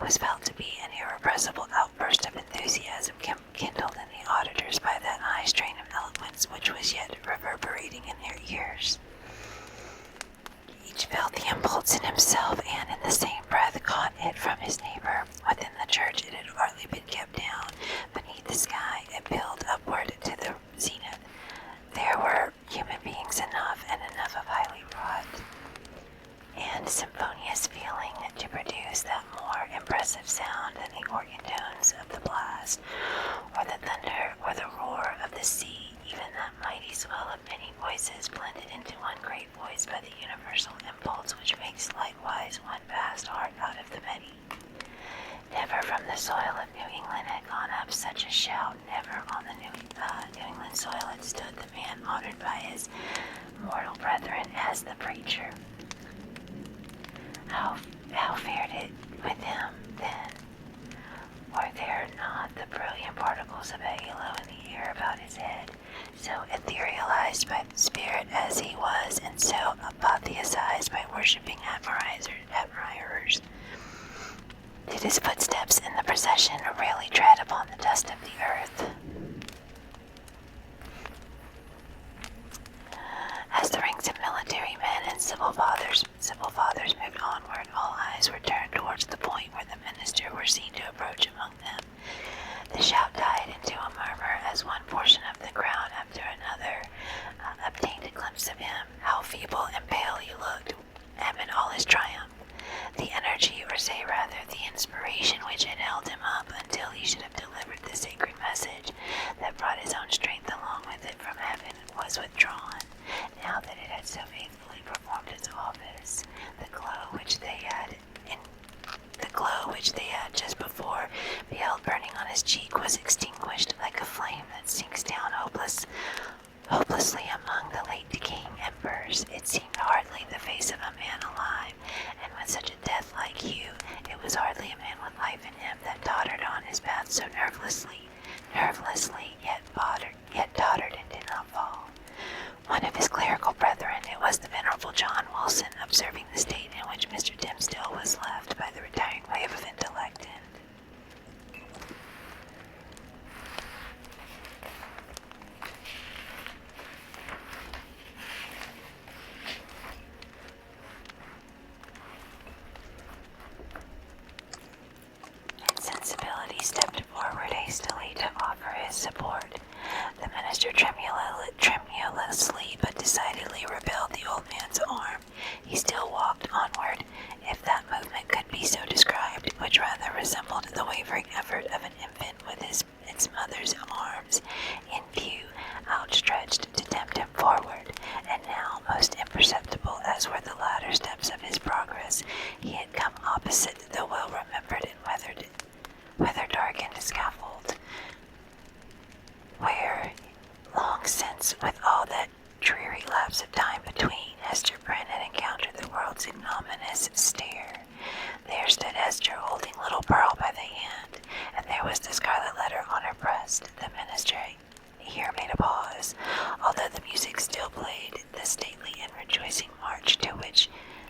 was felt to be an irrepressible outburst of enthusiasm kindled in the auditors by that high strain of eloquence which was yet reverberating in their ears. Each felt the impulse in himself, and in the same breath caught it from his neighbor. Within the church it had hardly been kept down. Beneath the sky it built upward to the zenith. There were human beings enough, and enough of highly wrought and symphonious feeling to produce that more impressive sound than the organ tones of the blast, or the thunder, or the roar of the sea. Even that mighty swell of many voices blended into one great voice by the universal impulse which makes likewise one vast heart out of the many. Never from the soil of New England had gone up such a shout. Never on the New England soil had stood the man honored by his mortal brethren as the preacher. How fared it with him then? Were there not the brilliant particles of a halo in the air about his head, so etherealized by the spirit as he was, and so apotheosized by worshipping admirers? Did his footsteps in the procession really tread upon the dust of the earth? As the ranks of military men and civil fathers moved onward, all eyes were turned towards the point where the minister were seen to approach among them. The shout died into a murmur as one portion of the crowd after another obtained a glimpse of him. How feeble and pale he looked amid all his triumph. The energy, or say rather the inspiration which had held him up until he should have delivered the sacred message that brought his own strength along with it from heaven, was withdrawn. Now that it had so faithfully performed its office, the glow which they had just before beheld burning on his cheek was extinguished like a flame that sinks down hopelessly among the late decaying embers. It seemed hardly the face of a man alive, and with such a death-like hue, it was hardly a man with life in him that tottered on his path so nervelessly, yet tottered and did not fall. One of his clerical brethren, it was the venerable John Wilson, observing the state in which Mr. Dimmesdale was left by the retiring wave of intellect, sensibility stepped forward hastily to offer his support. The minister tremulously but decidedly repelled the old man's arm. He still walked onward, if that movement could be so described, which rather resembled the wavering effort of an infant with its mother's arms in view, outstretched to tempt him forward. And now, most imperceptible as were the latter steps of his progress, he had come opposite the well-remembered and weather-darkened scaffold, where, long since, with all that dreary lapse of time between, Esther Prynne had encountered the world's ignominious stare. There stood Esther, holding little Pearl by the hand, and there was the scarlet letter on her breast. The minister here made a pause, although the music still played the stately and rejoicing march to which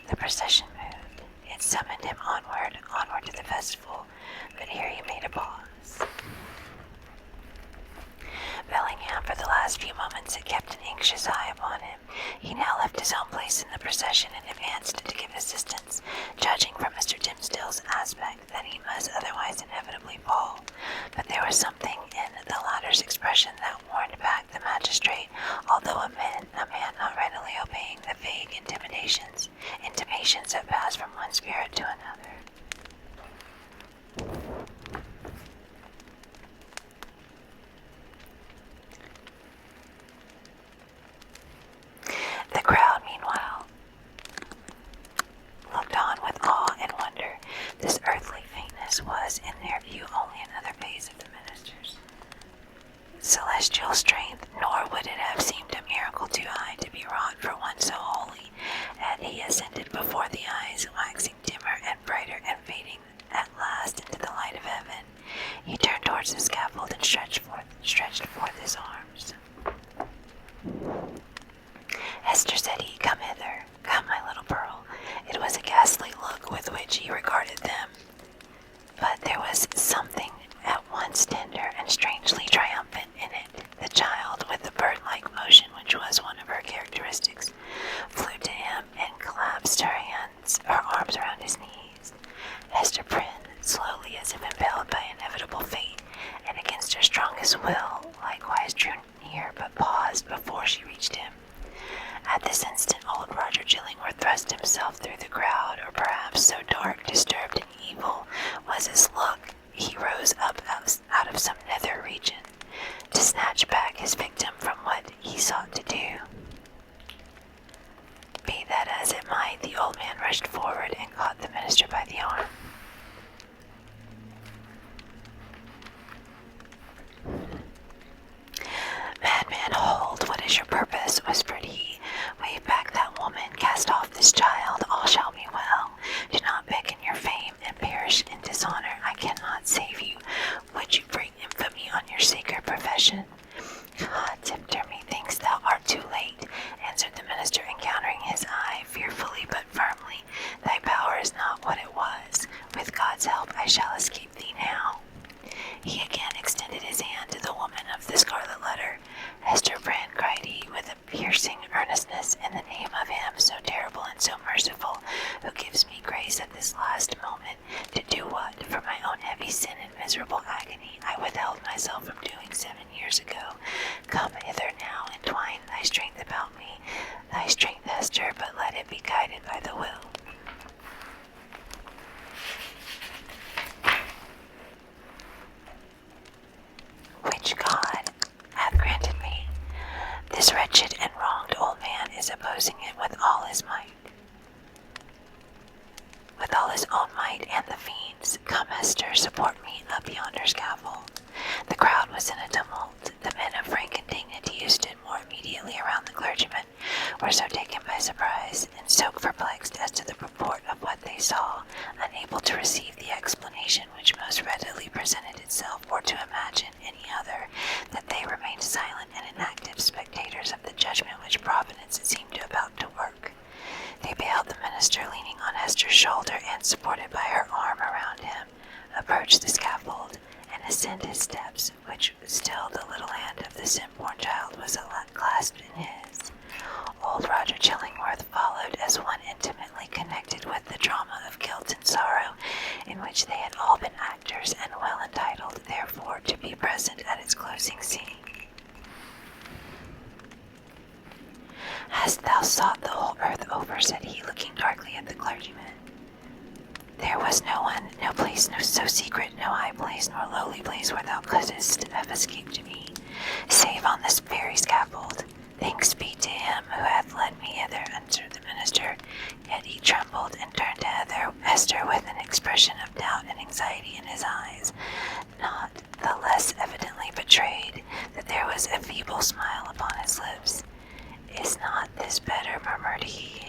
the procession moved. It summoned him onward to the festival, but here he made a pause. must otherwise inevitably fall. But there was something in the latter's expression that warned back the magistrate, although a man not readily obeying the vague intimations that pass from one spirit to another. The crowd, meanwhile, looked on with awe and wonder. This earthly faintness was, in their view, only another phase of the minister's celestial strength, nor would it have seemed a miracle too high to be wrought for one so holy. And he ascended before the eyes, waxing dimmer and brighter and fading at last into the light of heaven. He turned towards the scaffold and stretched forth his arms. Esther, said he, come hither. Come, my little pearl. It was a ghastly look with which he regarded them, but there was something at once tender and strangely triumphant in it. The child, with the bird-like motion which was one of her characteristics, flew to him and clasped her arms around his knees. Esther Prynne, slowly as if impelled by inevitable fate, and against her strongest will, likewise drew near, but paused before she reached him. At this instant old Roger Chillingworth thrust himself through the crowd, or perhaps so dark, disturbed, and evil was his look, he rose up out of some nether region, to snatch back his victim from what he sought to do. Be that as it might, the old man rushed forward and caught the minister by the arm. Madman, hold, what is your purpose? Whispered he. Wave back that woman, cast off this child, all shall be well. Do not beckon your fame and perish in dishonor. I cannot save you. Would you bring infamy on your sacred profession? Ah, tempter, methinks thou art too late, answered the minister, encountering his eye fearfully but firmly. Thy power is not what it was. With God's help I shall escape thee now. He again extended his hand to the woman of the Scarlet Letter. Esther Prynne, cried he, with a piercing earnestness, in the name of him so terrible and so merciful, who gives me grace at this last moment, to do what, for my own heavy sin and miserable agony, I withheld myself from doing 7 years ago. Come hither now, entwine thy strength about me, thy strength, Esther, but let it be guided by the will. Which God hath granted me. This wretched and wronged old man is opposing it with all his might. With all his own might and the fiend's. Come, Esther, support me up yonder scaffold. The crowd was in a tumult. The men of rank and dignity who stood more immediately around the clergyman were so taken by surprise and so perplexed as to the purport of what they saw, unable to receive the explanation which most readily presented itself, or to imagine any other, that they remained silent and inactive spectators of the judgment which Providence seemed about to work. They beheld the minister leaning on Esther's shoulder and, supported by her arm around him, approach the scaffold and ascend his steps, which still the little hand of the sin-born child was clasped in his. Old Roger Chillingworth followed as one intimately connected with the drama of guilt and sorrow, in which they had all been actors, and well entitled, therefore, to be present at its closing scene. Hast thou sought the whole earth over? Said he, looking darkly at the clergyman. There was no one, no place, no so secret, no high place, nor lowly place where thou couldst have escaped to me, save on this very scaffold. Thanks be to him who hath led me hither, answered the minister. Yet he trembled and turned to Esther with an expression of doubt and anxiety in his eyes, not the less evidently betrayed that there was a feeble smile upon his lips. Is not this better, murmured he,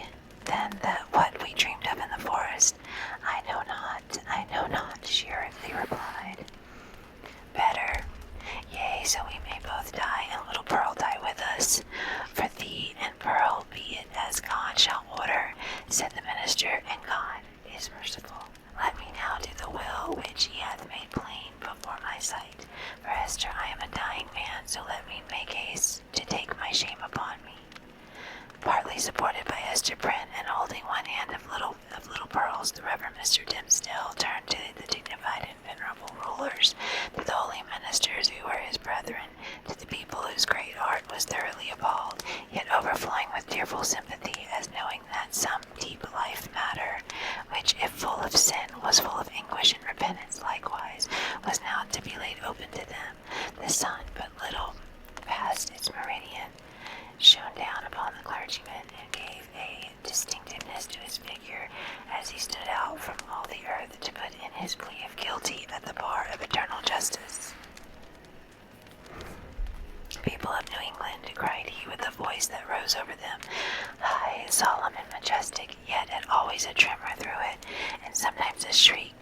than what we dreamed of in the forest? I know not, she hurriedly replied. Better, yea, so we may both die, and little Pearl die with us. For thee and Pearl be it as God shall order, said the minister, and God is merciful. Let me now do the will which he hath made plain before my sight. For Esther, I am a dying man, so let me make haste to take my shame upon me. Partly supported by Esther Prynne, and holding one hand of little Pearl's, the Reverend Mr. Dimmesdale turned to the dignified was now to be laid open to them. The sun, but little past its meridian, shone down upon the clergyman and gave a distinctiveness to his figure as he stood out from all the earth to put in his plea of guilty at the bar of eternal justice. "People of New England," cried he with a voice that rose over them, high, solemn, and majestic, yet had always a tremor through it, and sometimes a shriek,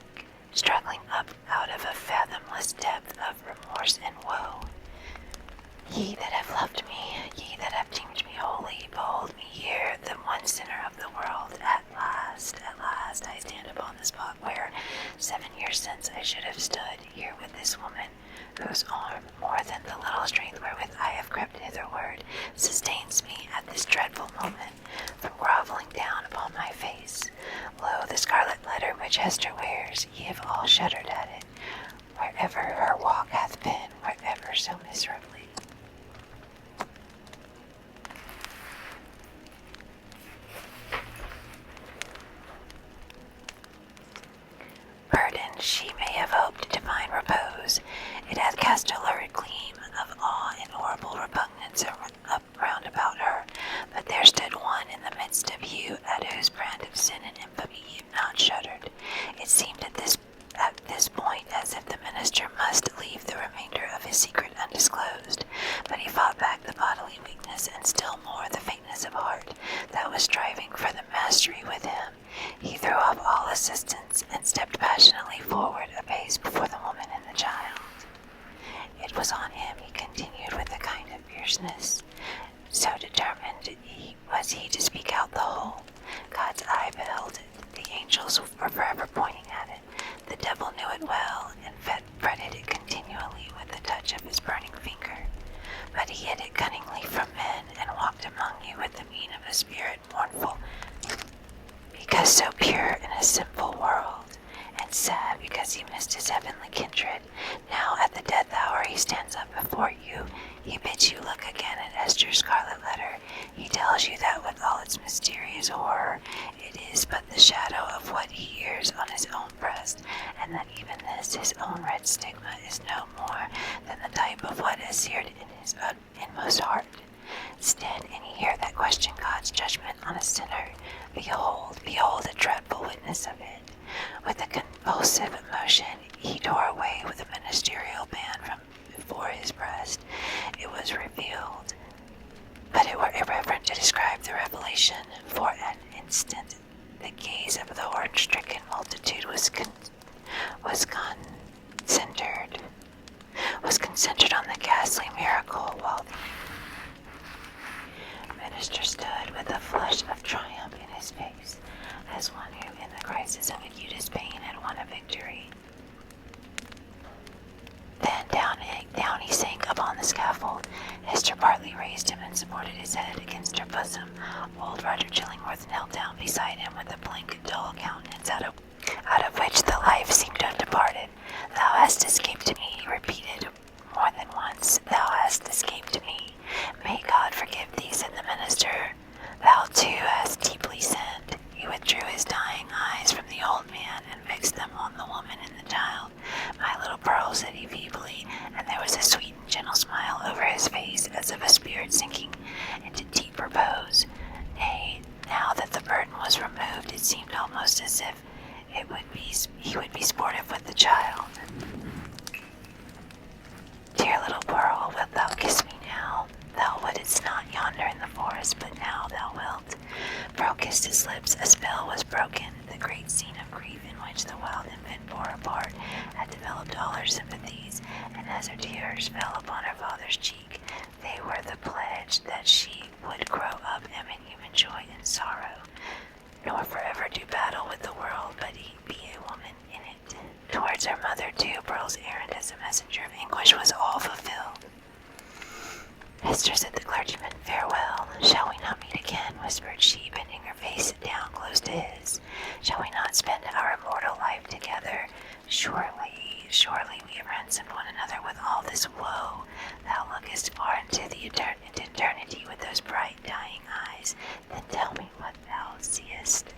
struggling up out of a fathomless depth of remorse and woe. "Ye that have loved me, ye that have deemed me holy, behold me here, the one sinner of the world. At last, I stand upon the spot where 7 years since I should have stood, here with this woman, whose arm, more than the little strength wherewith I have crept hitherward, sustains me at this dreadful moment from groveling down upon my face. Lo, the scarlet letter which Hester wears, ye have all shuddered at it, wherever her walk hath been, wherever so miserably." Burdened, she may have hoped to find repose. It hath cast a lurid gleam of awe and horrible repugnance up round about her. But there stood one in the midst of you, at whose brand of sin and infamy ye have not shuddered. It seemed at this point as if the minister must leave the remainder of his secret undisclosed, but he fought back the bodily weakness and still more the faintness of heart that was striving for the mastery with him. He threw off all assistance and stepped passionately forward a pace before the woman and the child. It was on him, he continued with a kind of fierceness, so determined was he to speak out the whole. God's eye beheld it. The angels were forever pointing at it. The devil knew it well, and fretted it continually with the touch of his burning finger. But he hid it cunningly from men, and walked among you with the mien of a spirit mournful, because so pure in a simple world, and sad because he missed his heavenly kindred. Now at the death hour he stands up before you. He bids you look again at Esther's scarlet letter. He tells you that with all its mysterious horror, it is but the shadow of what he hears on his own breast, and that even this, his own red stigma, is no more than the type of what is seared in his inmost heart. Stand and hear that question God's judgment on a sinner. Behold, behold a dreadful witness of it. With a convulsive motion, he tore away with a ministerial band from before his breast. It was revealed, but it were irreverent to describe the revelation. For an instant, the gaze of the horror-stricken multitude was concentered on the ghastly miracle, while the minister stood with a flush of triumph in his face, as one who in the crisis of acutest pain had won a victory. Then down he sank upon the scaffold. Hester partly raised him and supported his head against her bosom. Old Roger Chillingworth knelt down beside him with a blank, dull countenance, out of which the life seemed to have departed. "Thou hast escaped me," he repeated more than once. "Thou hast escaped me. May God forgive thee," said the minister. "Thou too hast deeply sinned." He withdrew his dying eyes from the old man and fixed them on the woman and the child. "My little Pearl," said he feebly, and there was a sweet and gentle smile over his face, as of a spirit sinking into deep repose. Nay, now that the burden was removed, it seemed almost as if he would be sportive with the child. "Dear little Pearl, wilt thou kiss me now? Thou wouldst not yonder in the forest, but now thou wilt." Pearl kissed his lips. A spell was broken. The great scene of grief in which the wild infant bore a part had developed all her sympathies, and as her tears fell upon her father's cheek, they were the pledge that she would grow up amid human joy and sorrow, nor forever do battle with the world, but be a woman in it. Towards her mother, too, Pearl's errand as a messenger of anguish was all fulfilled. "Hester," said the clergyman, "farewell. Shall we not meet again?" whispered she, bending her face down close to his. "Shall we not spend our immortal life together? Surely we have ransomed one another with all this woe. Thou lookest far into eternity with those bright, dying eyes. Then tell me what thou seest."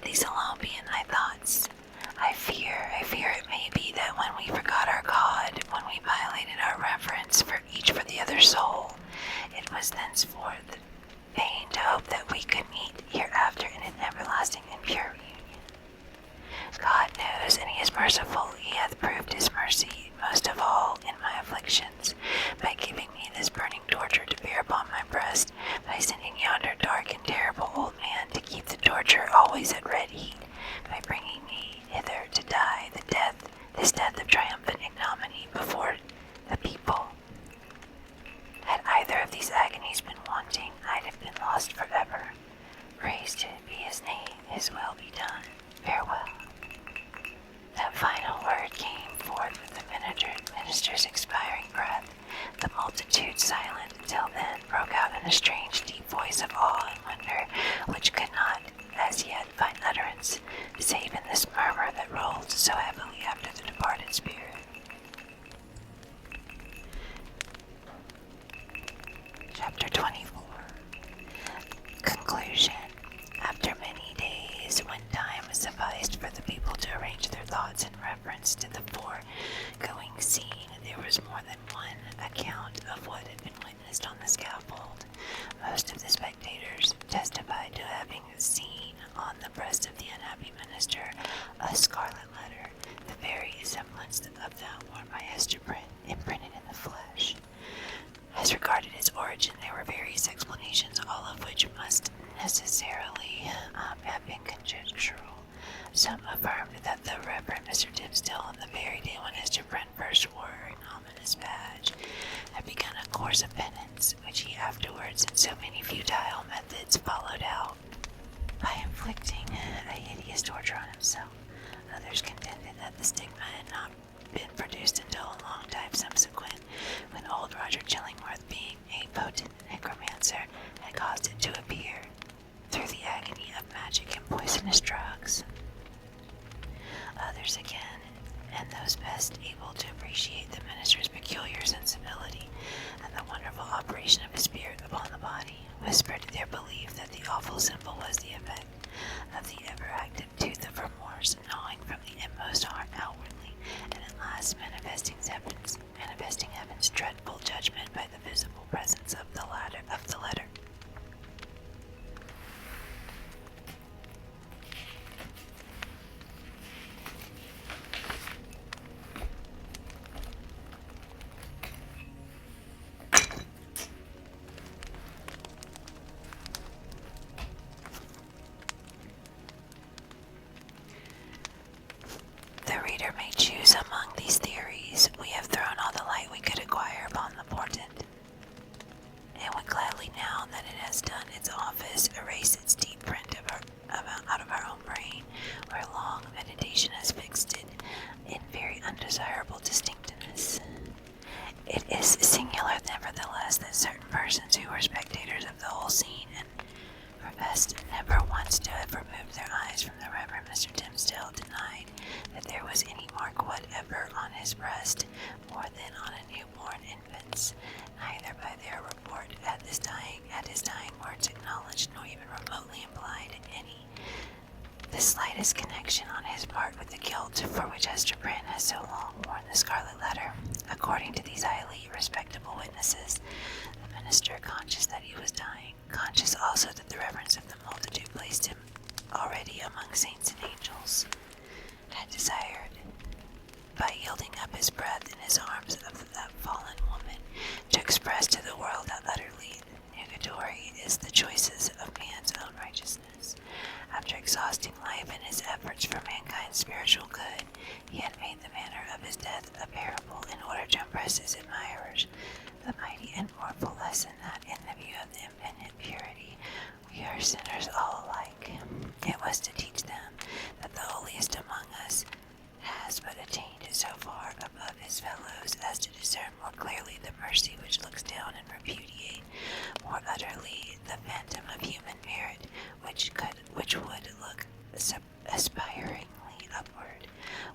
these alone be in thy thoughts. I fear it may be that when we forgot our God, when we violated our reverence for each for the other soul, it was thenceforth vain to hope that we could meet hereafter in an everlasting and pure reunion. God knows, and he is merciful. He hath proved his mercy most of all in my afflictions, by giving me this burning torture to bear upon my breast, by sending yonder dark and terrible old man to keep the torture always at red heat, by bringing me hither to die this death of triumphant ignominy before the people. Had either of these agonies been wanting, I'd have been lost forever. Praised be his name, his will be done. Farewell. That final word came forth with the minister's expiring breath. The multitude, silent until then, broke out in a strange, deep voice of awe and wonder, which could not, as yet, find utterance, save in this murmur that rolled so heavily after the departed spirit. Chapter 24. Conclusion. After many days, when time sufficed for the people to arrange their thoughts in reference to the foregoing scene, there was more than one account of what had been witnessed on the scaffold. Most of the spectators testified to having seen on the breast of the unhappy minister a scarlet letter, the very semblance of that worn by Hester Prynne, imprinted in the flesh. As regarded its origin, there were various explanations, all of which must necessarily have been conjectural. Some affirmed that the Reverend Mr. Dimmesdale, on the very day when Hester Prynne first wore her ignominious badge, had begun a course of penance, which he afterwards, in so many futile methods, followed out by inflicting a hideous torture on himself. Others contended that the stigma had not been produced until a long time subsequent, when old Roger Chillingworth, being a potent necromancer, had caused it to appear through the agony of magic and poisonous drugs. Others again, and those best able to appreciate the minister's peculiar sensibility and the wonderful operation of his spirit upon the body, whispered their belief that the awful symbol was the effect of the ever-active tooth of remorse, gnawing from the inmost heart outwardly, and at last manifesting heaven's dreadful judgment by the visible presence of the letter. The reader may choose among these theories. We have thrown all the light we could acquire upon the portent, and would gladly, now that it has done its office, erase its deep print out of our own brain, where long meditation has fixed it in very undesirable distinctness. It is singular, nevertheless, that certain persons who were spectators of the whole scene and professed never once to have removed their eyes from the Reverend Mr. Dimmesdale denied that there was any mark whatever on his breast, more than on a newborn infant's, neither by their report at his dying words acknowledged, nor even remotely implied the slightest connection on his part with the guilt for which Hester Prynne has so long worn the Scarlet Letter. According to these highly respectable witnesses, the minister, conscious that he was dying, conscious also that the reverence of the multitude placed him already among saints and angels, had desired, by yielding up his breath in his arms of that fallen woman, to express to the world that utterly nugatory is the choices of man's own righteousness. After exhausting life in his efforts for mankind's spiritual good, he had made the manner of his death a parable in order to impress his admirers the mighty and mournful lesson that, in the view of the infinite purity, we are sinners all alike. It was to teach them that the holiest among us has but attained so far above his fellows as to discern more clearly the mercy which looks down and repudiate more utterly the phantom of human merit which would look aspiringly upward.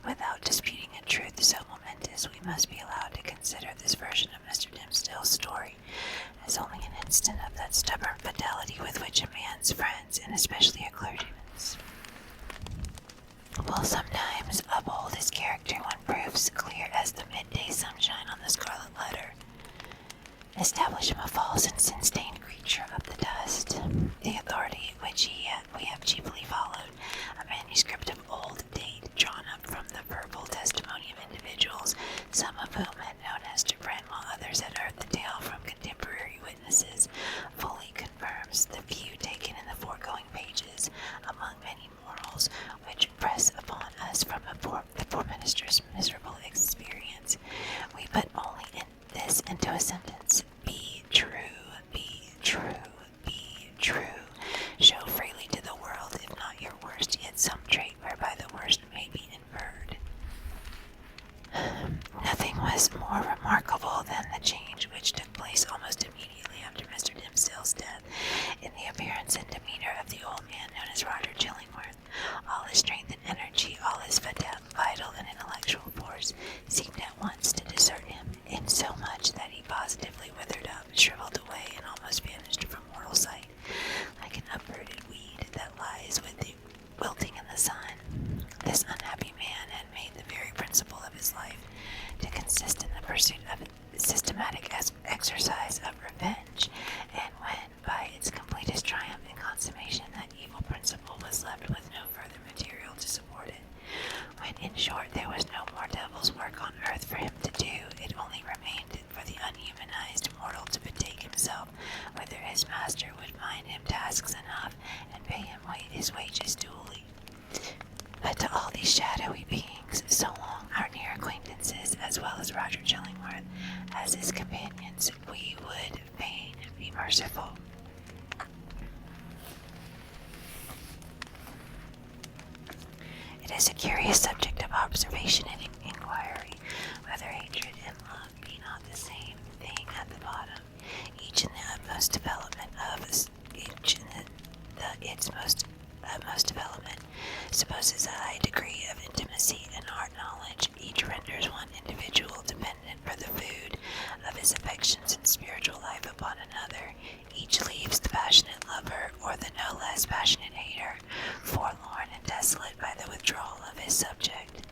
Without disputing a truth so momentous, we must be allowed to consider this version of Mr. Dimmesdale's story as only an instance of that stubborn fidelity with which a man's friends, and especially a clergyman's, will sometimes uphold his character when proofs clear as the midday sunshine on the Scarlet Letter establish him a false and sin-stained creature of the dust. The authority which we have cheaply followed, a manuscript of old date drawn up from the verbal testimony of individuals, some of whom had known Hester Prynne while others had heard the tale from contemporary witnesses, fully confirms the view taken in the foregoing pages, among many morals which press upon us from the poor minister's miserable experience. We put only in this into a sentence: be true, be true, be true. Show freely to the world, if not your worst, yet some trait whereby the worst may be inferred. Nothing was more remarkable than the change which took place almost immediately after Mr. Dimmesdale's death in the appearance and demeanour of the old man known as Roger Chillingworth. All his strength and energy, all his vital and intellectual force, seemed at once to desert him, insomuch that he positively withered up, shriveled away, and almost vanished from mortal sight, like an uprooted weed that lies wilting in the sun. This unhappy man had made the very principle of his life to consist in the pursuit of systematic exercise of revenge, and when, by its completest triumph and consummation, that evil principle was left with no further material to support it, when, in short, there was no more devil's work on earth for him to do, it only remained for the unhumanized mortal to betake himself whither his master would find him tasks enough, and pay him his wages duly. But to all these shadowy beings, so long our near acquaintances, as well as Roger Chillingworth as his companions, we would fain be merciful. It is a curious subject of observation and inquiry, whether hatred and love be not the same thing at the bottom, each in the utmost development supposes a high degree of intimacy and heart knowledge. Each renders one individual dependent for the food of his affections and spiritual life upon another. Each leaves the passionate lover, or the no less passionate hater, forlorn and desolate by the withdrawal of his subject.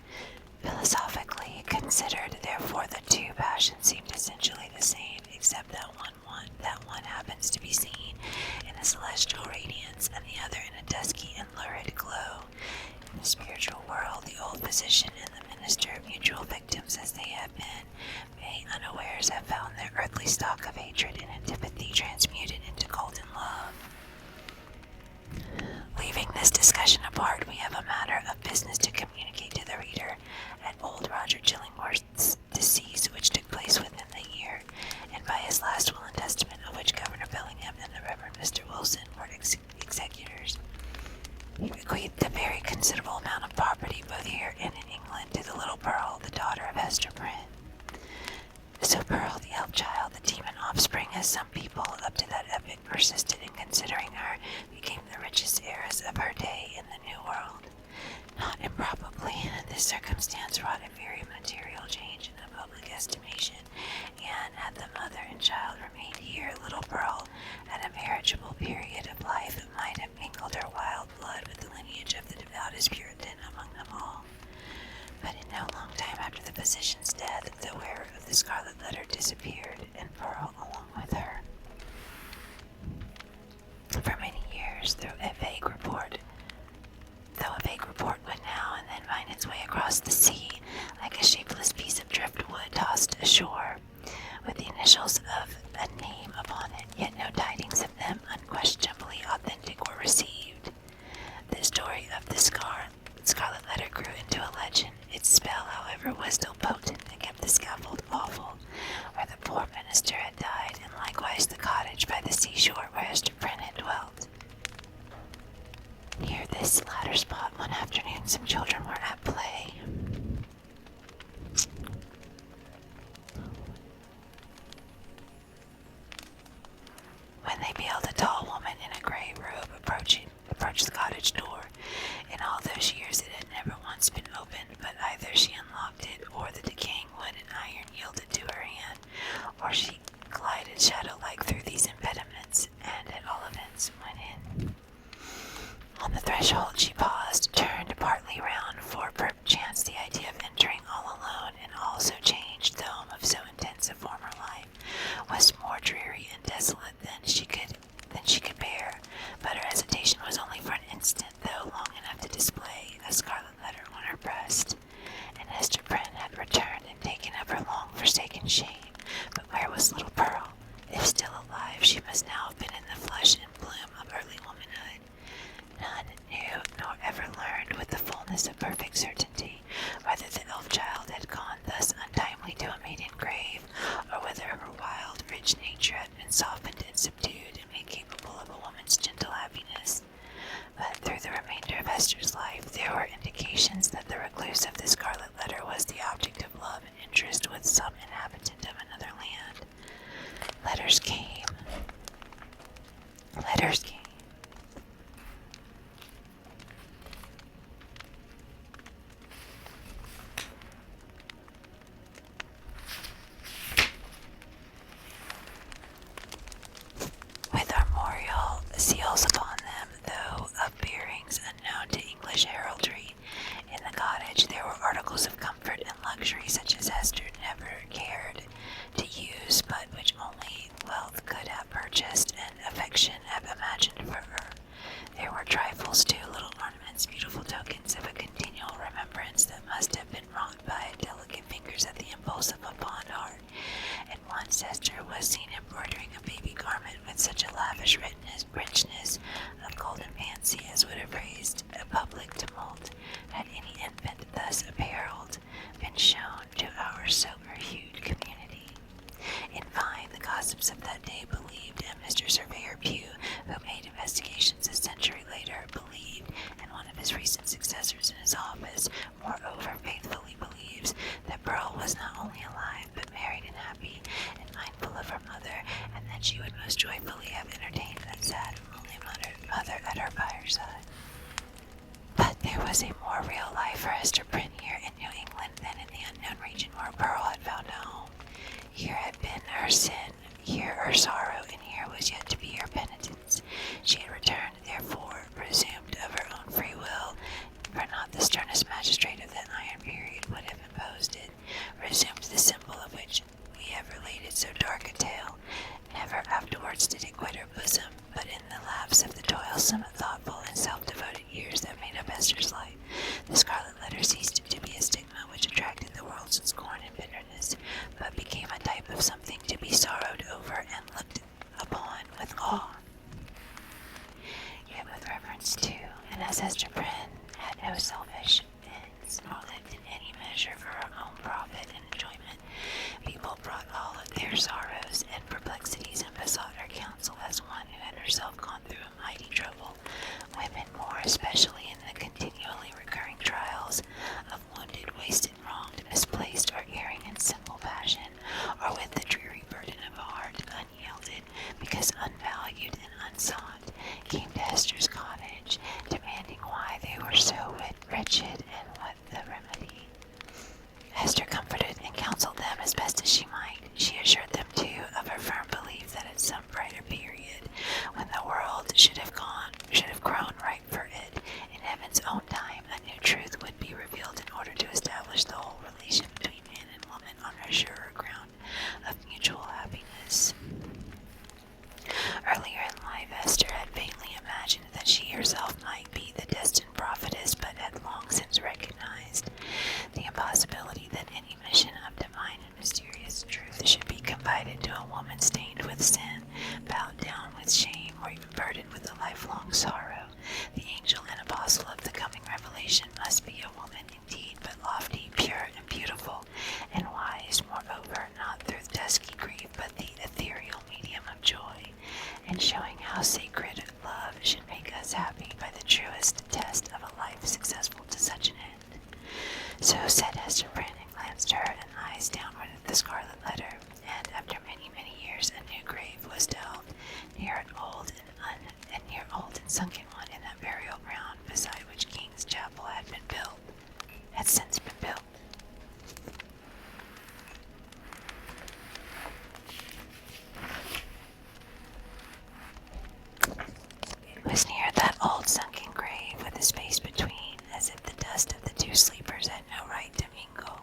Philosophically considered, therefore, the two passions seemed essentially the same, except that one happens to be seen in a celestial radiance, and the other in a dusky and lurid glow. In the spiritual world, the old physician and the minister, mutual victims as they have been, may unawares have found their earthly stock of hatred and antipathy transmuted into golden love. Leaving this discussion apart, we have a matter of business to communicate to the reader. At old Roger Chillingworth's decease, which took place within the year, and by his last will and testament, of which Governor Bellingham and the Reverend Mr. Wilson were executors, he bequeathed a very considerable amount of property, both here and in England, to the little Pearl, the daughter of Hester Prynne. So Pearl, the elf child, the demon offspring, as some people up to that epoch persisted in considering her, became the richest heiress of her day in the New World. Not improbably, this circumstance wrought a very material change in the public estimation, and had the mother and child remained here, little Pearl, at a marriageable period of life, might have mingled her wild blood with the lineage of the devoutest Puritan among them all. But in no long time after the physician's death, the wearer of the Scarlet Letter disappeared, and Pearl along with her. For many years, though a vague report would now and then find its way across the sea, like a shapeless piece of driftwood tossed ashore, with the initials of a name upon it, yet no tidings of them unquestionably authentic were received. The story of the Scarlet Letter grew into a legend. Its spell, however, was still potent and kept the scaffold awful, where the poor minister had died, and likewise the cottage by the seashore where Hester Prynne had dwelt. Near this latter spot, one afternoon, some children were at play. When they beheld a tall woman in a grey robe approach the cottage door. In all those years it had never once been opened, but either she unlocked it, or the decaying wood and iron yielded to her hand, or she glided shadow-like through these impediments, and at all events went in. On the threshold she paused, turned partly round promise of perfect certainty, whether the elf child had gone thus untimely to a maiden grave, or whether her wild, rich nature had been softened and subdued and made capable of a woman's gentle happiness. But through the remainder of Esther's life, there were indications that the recluse of the Scarlet Letter was the object of love and interest with some inhabitant of another land. Letters came. Letters came. With armorial seals upon them, though of bearings unknown to English heraldry. In the cottage there were articles of comfort and luxury such as Esther never cared to use, but which only wealth could have purchased and affection have imagined for her. There were trifles too, little ornaments, beautiful tokens of a continual remembrance that must have been wrought by delicate fingers at the impulse of a fond heart. And once Esther was seen embroidering a baby garment with such a lavish richness of golden fancy as would have raised a public tumult, had any infant thus apparelled been shown to our sober-hued community. In fine, the gossips of that day believed, and Mr. Surveyor Pugh, who made investigations a century later, believed, and one of his recent successors in his office, moreover, faithfully believes, that Pearl was not only alive, but married and happy, and mindful of her mother, and that she would most joyfully have entertained that sad and lonely mother at her fireside. But there was a more real life for Esther Prynne here in New England than in the unknown region where Pearl had found a home. Here had been her sin, here her sorrow, and here was yet to be her penitence. She had returned, therefore, presumed of her own free will, for not the sternest magistrate of that iron period would have imposed it, resumed the symbol of which we have related so dark a tale. Never afterwards did it quit her bosom, but in the lapse of the toilsome, thoughtful, and self-devoted years that made up Esther's life, the Scarlet Letter ceased to be a stigma which attracted the world's scorn and bitterness, but became a type of something to be sorrowed over and looked upon with awe. Yet with reverence too, and as Esther Prynne had no selfish ends, nor lived in any measure for her own profit and enjoyment, people brought all of their sorrows and perplexities and besought her counsel as one who had herself gone through a mighty trouble, women more especially in the continually recurring trials of wounded, wasted, wronged, misplaced, or erring in simple passion, or with the dreary burden of a heart unyielded, because unvalued and unsought, came to Esther's cottage, demanding why they were so wretched and what the remedy. Esther comforted and counseled them as best as she might. She assured them, too, of her firm belief that at some brighter period, when the world should have grown ripe for it, in heaven's own time, a new truth would be revealed in order to establish the whole relation between man and woman on a surer ground of mutual happiness. Earlier in life, Esther had vainly imagined that she herself might be the destined prophetess, but had long since recognized the impossibility that any mission of divine and mysterious truth should be confided to a woman stained with sin, bowed down with shame, or even burdened with a lifelong sorrow. The angel and apostle of the coming revelation must be a woman indeed, but lofty, pure, and beautiful, and wise, moreover, not through dusky grief, but the ethereal medium of joy, and showing how sacred love should make us happy by the truest test of a life successful to such an end. So said Esther Prynne, and glanced her and eyes downward at the Scarlet Letter, and after many, many years a new grave was delved, near an old and sunken one in that burial ground beside which King's Chapel had since been built. It was near that old sunken grave, with a space between, as if the dust of the two sleepers had no right to mingle.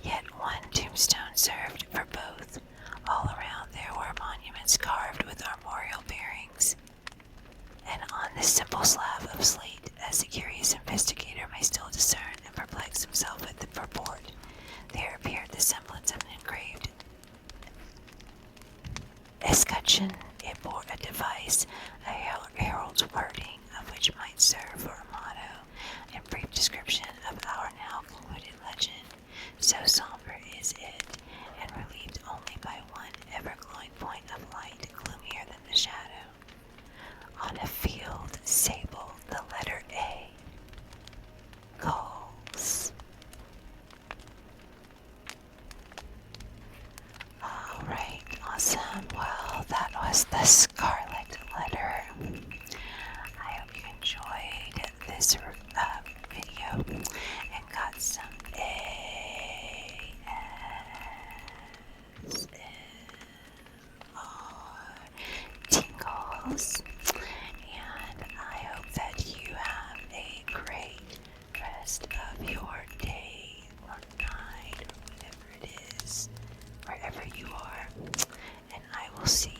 Yet one tombstone served for both. All around there were monuments carved with armorial bearings, and on this simple slab of slate, as the curious investigator may still discern and perplex himself at the purport, there appeared the semblance of an engraved escutcheon. It bore a a herald's wording of which might serve for a motto, and brief description So somber is it, and relieved only by one ever-glowing point of light, gloomier than the shadow. On a field sable, the letter A calls. Alright, awesome. Well, that was the Scarlet Letter. I hope you enjoyed this video and got some ASMR tingles. And I hope that you have a great rest of your day or night or whatever it is, wherever you are. And I will see